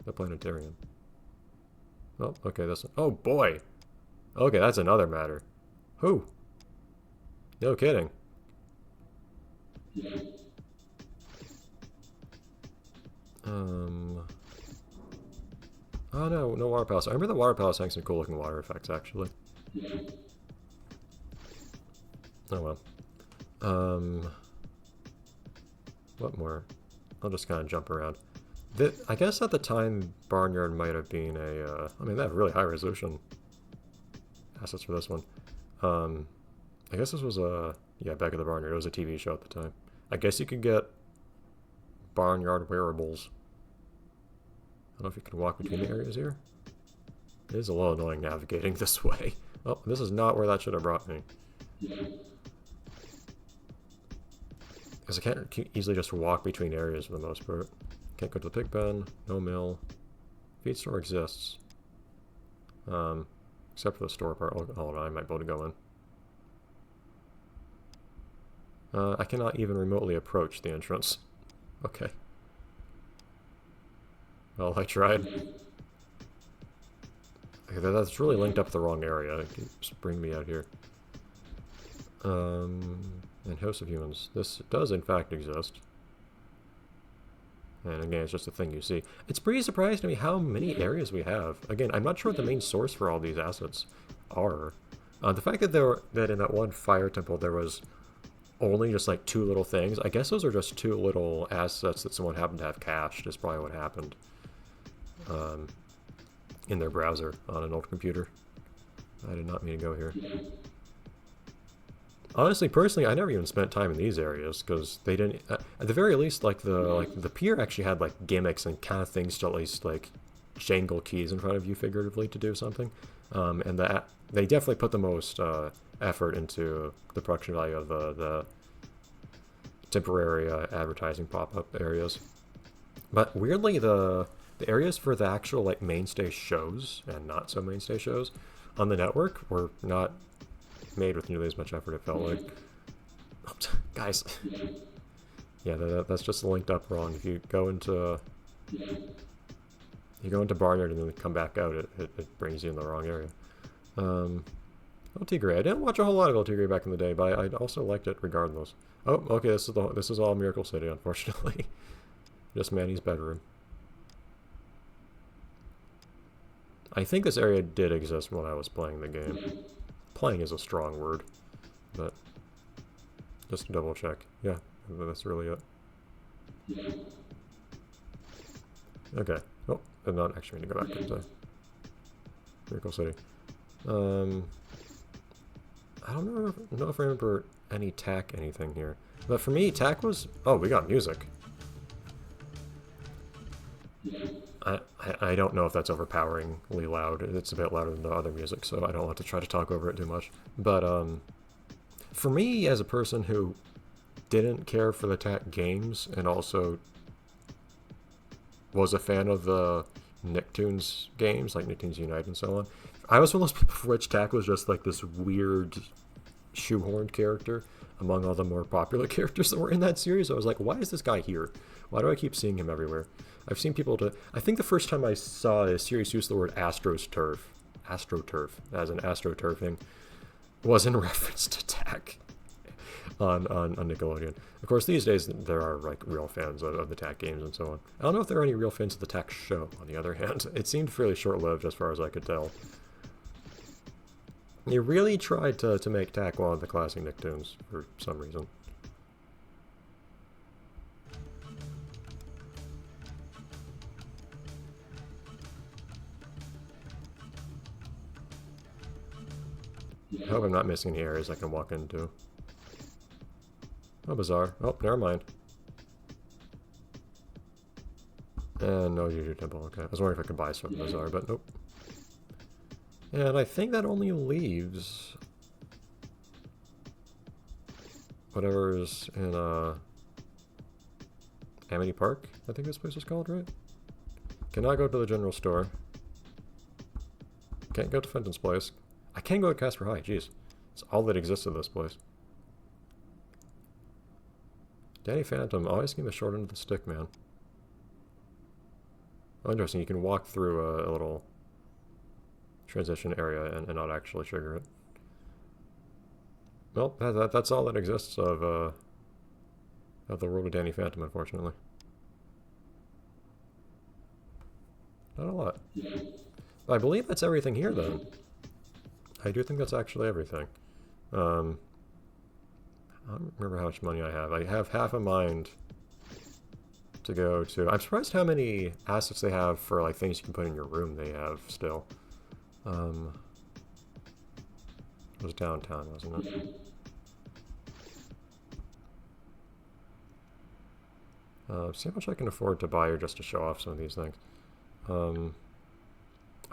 The planetarium. Oh, okay, this... Oh, boy! Okay, that's another matter. Who? No kidding. Oh, no, no water palace. I remember the water palace having some cool looking water effects, actually. Oh, well. What more? I'll just kind of jump around. I guess at the time, Barnyard might have been a, I mean, they have really high resolution assets for this one. I guess this was yeah, back at the Barnyard. It was a TV show at the time. I guess you could get Barnyard wearables. I don't know if you can walk between the areas here. It is a little annoying navigating this way. Oh, this is not where that should have brought me. Because I can't easily just walk between areas for the most part. Can't go to the pig pen, no mill. Feed store exists. Except for the store part. Oh, hold on, I might be able to go in. I cannot even remotely approach the entrance. Okay. Well, I tried. Okay, that's really linked up the wrong area. It keeps bringing me out here. And House of Humans. This does in fact exist. And again, it's just a thing you see. It's pretty surprising to me how many areas we have. Again, I'm not sure what the main source for all these assets are. The fact that in that one fire temple there was only just like 2 little things. I guess those are just 2 little assets that someone happened to have cached is probably what happened. In their browser on an old computer. I did not mean to go here. Honestly, personally, I never even spent time in these areas because they didn't. At the very least, the pier actually had like gimmicks and kind of things to at least like jangle keys in front of you figuratively to do something. And they definitely put the most effort into the production value of the temporary advertising pop-up areas. But weirdly, the areas for the actual like mainstay shows and not so mainstay shows on the network were not made with nearly as much effort, it felt like. Guys. Yeah, that's just linked up wrong. If you go into Barnyard and then come back out, it brings you in the wrong area. Tigray. I didn't watch a whole lot of Tigray back in the day, but I also liked it regardless. Oh, okay, this is all Miracle City, unfortunately. Just Manny's bedroom. I think this area did exist when I was playing the game. Playing is a strong word, but just to double check. Yeah, that's really it. Okay. Oh, I'm not actually going to go back into Miracle City. I don't know if I remember any TAC anything here. But for me, TAC was... Oh, we got music. I don't know if that's overpoweringly loud. It's a bit louder than the other music, so I don't want to try to talk over it too much. But for me, as a person who didn't care for the TAC games and also was a fan of the Nicktoons games, like Nicktoons Unite and so on, I was one of those people for which TAC was just like this weird shoehorned character among all the more popular characters that were in that series. I was like, why is this guy here? Why do I keep seeing him everywhere? I've seen people I think the first time I saw a series use the word astroturf as an astroturfing was in reference to TAC on Nickelodeon. Of course, these days there are like real fans of the TAC games and so on. I don't know if there are any real fans of the TAC show, on the other hand. It seemed fairly short-lived as far as I could tell. You really tried to make TAC one of the classic Nicktoons for some reason. I hope I'm not missing any areas I can walk into. Oh, bizarre. Oh, never mind. And no Juju Temple, okay. I was wondering if I could buy something bizarre, but nope. And I think that only leaves whatever is in Amity Park, I think this place is called, right? Cannot go to the general store. Can't go to Fenton's place. I can go to Casper High, jeez. It's all that exists in this place. Danny Phantom, always give him the short end of the stick, man. Oh, interesting. You can walk through a little transition area and not actually trigger it. Well, that's all that exists of the world of Danny Phantom, unfortunately. Not a lot. I believe that's everything here, then. I do think that's actually everything. I don't remember how much money I have. I have half a mind to go to. I'm surprised how many assets they have for like things you can put in your room they have still. It was downtown, wasn't it? See how much I can afford to buy or just to show off some of these things. I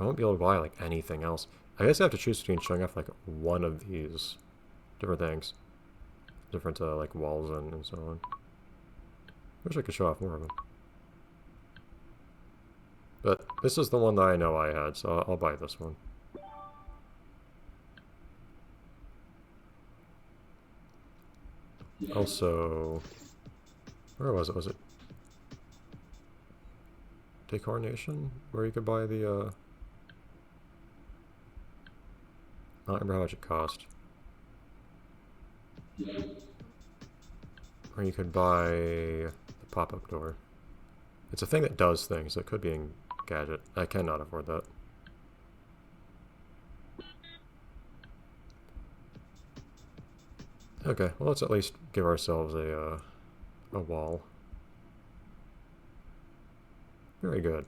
won't be able to buy like anything else. I guess I have to choose between showing off like one of these different things. Different like walls and so on. Wish I could show off more of them. But this is the one that I know I had, so I'll buy this one. Also, where was it? Was it Decornation? Where you could buy the, I don't remember how much it cost. Or you could buy the pop-up door. It's a thing that does things. It could be a gadget. I cannot afford that. Okay, well let's at least give ourselves a wall. Very good.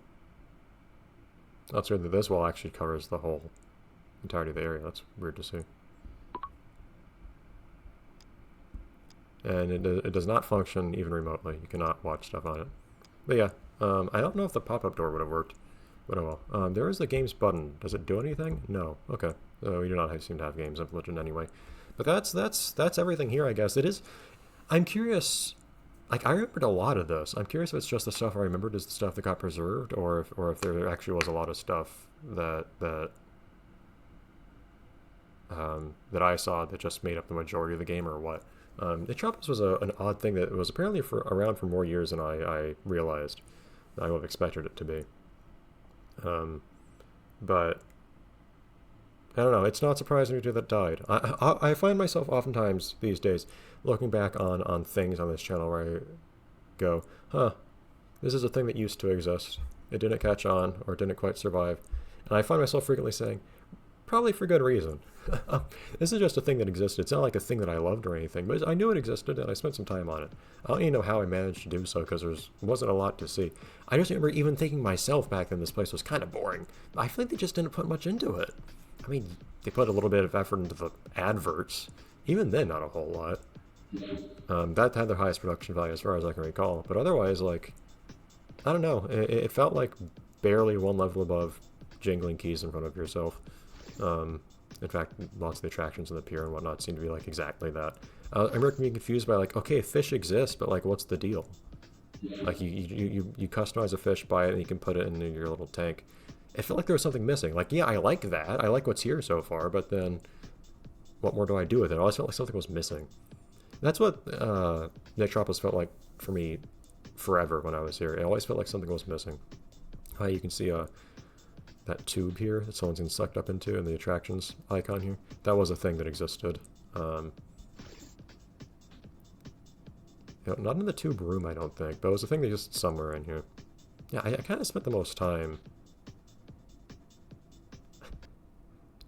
That's weird that this wall actually covers the whole entirety of the area. That's weird to see. And it does not function even remotely. You cannot watch stuff on it. But yeah, I don't know if the pop-up door would have worked, but oh well. There is the games button. Does it do anything? No. Okay. So we do not seem to have games implemented anyway. But that's everything here, I guess. It is. I'm curious. Like I remembered a lot of this. I'm curious if it's just the stuff I remembered is the stuff that got preserved, or if there actually was a lot of stuff that that I saw that just made up the majority of the game, or what. Nicktropolis was an odd thing that was apparently around for more years than I realized. I would have expected it to be. But I don't know. It's not surprising to me that died. I find myself oftentimes these days looking back on things on this channel where I go, huh, this is a thing that used to exist. It didn't catch on or didn't quite survive. And I find myself frequently saying, probably for good reason. This is just a thing that existed. It's not like a thing that I loved or anything, but I knew it existed and I spent some time on it. I don't even know how I managed to do so because there wasn't a lot to see. I just remember even thinking myself back then this place was kind of boring. I feel like they just didn't put much into it. I mean, they put a little bit of effort into the adverts. Even then, not a whole lot. That had their highest production value as far as I can recall. But otherwise, like, I don't know. It felt like barely one level above jingling keys in front of yourself. In fact, lots of the attractions in the pier and whatnot seem to be like exactly that. I remember being confused by like, okay, fish exist, but like, what's the deal? Like, you customize a fish, buy it, and you can put it in your little tank. It felt like there was something missing. Like, yeah, I like that. I like what's here so far, but then what more do I do with it? I always felt like something was missing. That's what Nicktropolis felt like for me forever when I was here. It always felt like something was missing. You can see that tube here that someone's been sucked up into in the attractions icon here. That was a thing that existed. You know, not in the tube room, I don't think, but it was a thing that just somewhere in here. Yeah, I kind of spent the most time.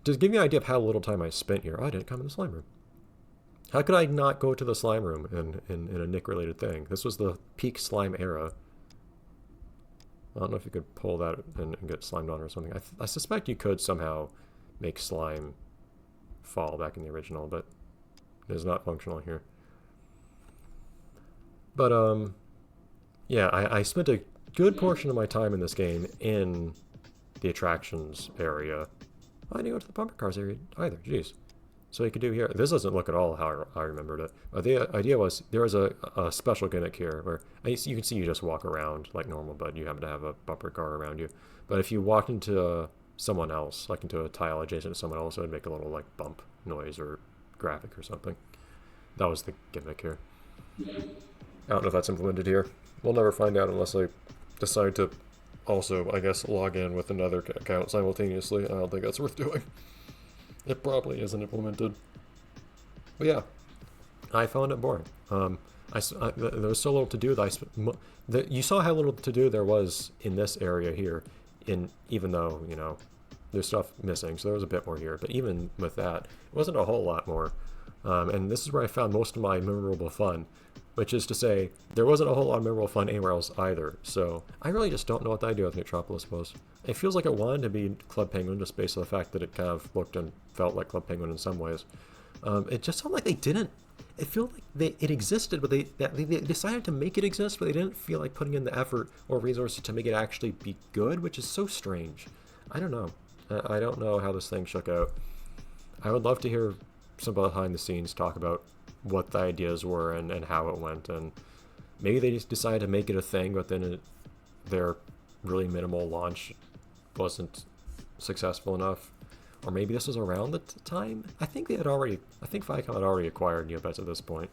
Just give me an idea of how little time I spent here. Oh, I didn't come in the slime room. How could I not go to the slime room in a Nick-related thing? This was the peak slime era. I don't know if you could pull that and get slimed on or something. I suspect you could somehow make slime fall back in the original, but it is not functional here. But, yeah, I spent a good portion of my time in this game in the attractions area. I didn't go to the bumper cars area either, jeez. So you could do here. This doesn't look at all how I remembered it. But the idea was there was a special gimmick here where you can see you just walk around like normal, but you happen to have a bumper car around you. But if you walked into someone else, like into a tile adjacent to someone else, it would make a little like bump noise or graphic or something. That was the gimmick here. I don't know if that's implemented here. We'll never find out unless I decide to also, I guess, log in with another account simultaneously. I don't think that's worth doing. It probably isn't implemented. But yeah, I found it boring. There was so little to do that you saw how little to do there was in this area here. Even though, you know, there's stuff missing, so there was a bit more here. But even with that, it wasn't a whole lot more. And this is where I found most of my memorable fun, which is to say, there wasn't a whole lot of memorable fun anywhere else either. So I really just don't know what the idea with Nicktropolis was. It feels like it wanted to be Club Penguin just based on the fact that it kind of looked and felt like Club Penguin in some ways. It just felt like they didn't. It felt like it existed, but they decided to make it exist, but they didn't feel like putting in the effort or resources to make it actually be good, which is so strange. I don't know. I don't know how this thing shook out. I would love to hear some behind the scenes talk about what the ideas were and how it went, and maybe they just decided to make it a thing, but then their really minimal launch wasn't successful enough. Or maybe this was around the time. I think Viacom had already acquired Neopets at this point.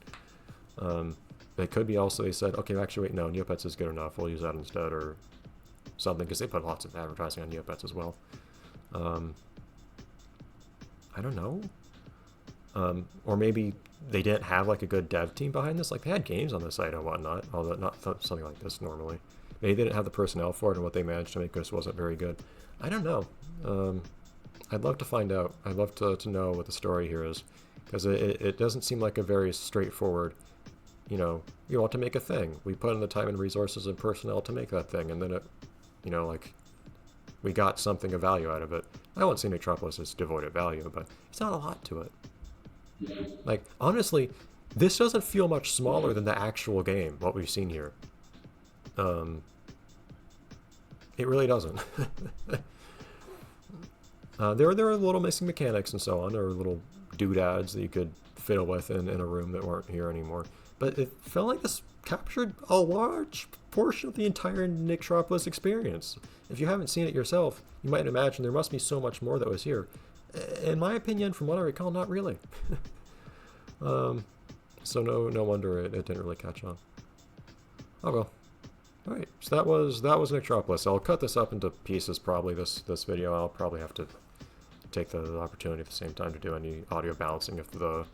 It could be also they said, okay, actually wait, no, Neopets is good enough. We'll use that instead, or something, because they put lots of advertising on Neopets as well. I don't know. Or maybe they didn't have like a good dev team behind this. Like they had games on the site and whatnot, although not something like this normally. Maybe they didn't have the personnel for it, and what they managed to make this wasn't very good. I don't know. I'd love to find out. I'd love to know what the story here is, because it doesn't seem like a very straightforward, you know, you want to make a thing. We put in the time and resources and personnel to make that thing, and then it, you know, like, we got something of value out of it. I won't say Nicktropolis is devoid of value, but it's not a lot to it. Like, honestly, this doesn't feel much smaller than the actual game, what we've seen here. It really doesn't. There were little missing mechanics and so on. There were little doodads that you could fiddle with in a room that weren't here anymore. But it felt like this captured a large portion of the entire Nicktropolis experience. If you haven't seen it yourself, you might imagine there must be so much more that was here. In my opinion, from what I recall, not really. So no wonder it didn't really catch on. Oh well. Alright, so that was Nicktropolis. I'll cut this up into pieces probably, this video. I'll probably have to take the opportunity at the same time to do any audio balancing if the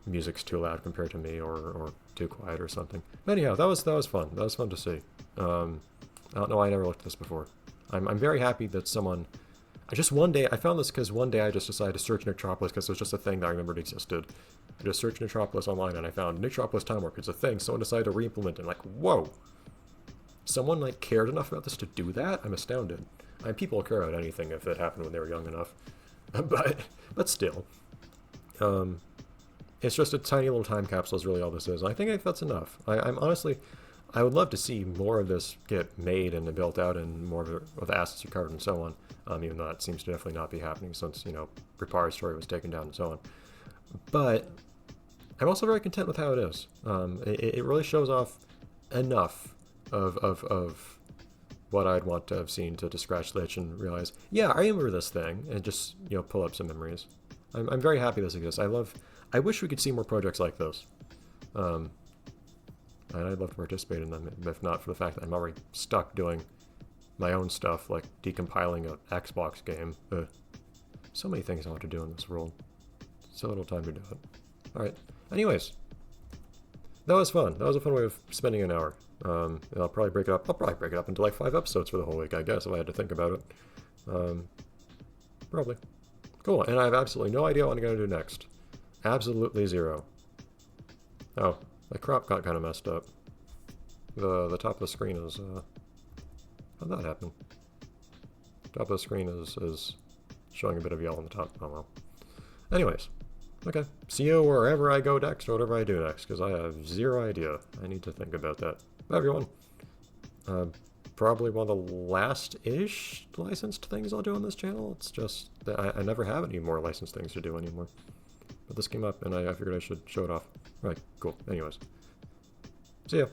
music's too loud compared to me or too quiet or something. But anyhow, that was fun. That was fun to see. I don't know why I never looked at this before. I'm very happy that someone... I found this because one day I just decided to search Nicktropolis because it was just a thing that I remembered existed. I just searched Nicktropolis online and I found Nicktropolis Timewarp. It's a thing. Someone decided to re-implement it. I'm like, whoa! Someone like cared enough about this to do that? I'm astounded. People care about anything if it happened when they were young enough. but still. It's just a tiny little time capsule is really all this is. I think that's enough. I'm honestly... I would love to see more of this get made and built out and more of the assets recovered and so on, even though that seems to definitely not be happening since, you know, Ripari's story was taken down and so on. But I'm also very content with how it is. It really shows off enough of what I'd want to have seen to scratch the itch and realize, yeah, I remember this thing, and just, you know, pull up some memories. I'm very happy this exists. I wish we could see more projects like this. And I'd love to participate in them, if not for the fact that I'm already stuck doing my own stuff, like decompiling an Xbox game. So many things I want to do in this world. So little time to do it. Alright, anyways. That was fun. That was a fun way of spending an hour. I'll probably break it up. I'll probably break it up into like 5 episodes for the whole week, I guess, if I had to think about it. Probably. Cool, and I have absolutely no idea what I'm going to do next. Absolutely zero. Oh. The crop got kind of messed up. The top of the screen is, how'd that happen? Top of the screen is showing a bit of yellow on the top. Oh well. Anyways. Okay. See you wherever I go next or whatever I do next, because I have zero idea. I need to think about that. Bye everyone. Probably one of the last-ish licensed things I'll do on this channel. It's just that I never have any more licensed things to do anymore. But this came up and I figured I should show it off. Alright, cool. Anyways. See ya.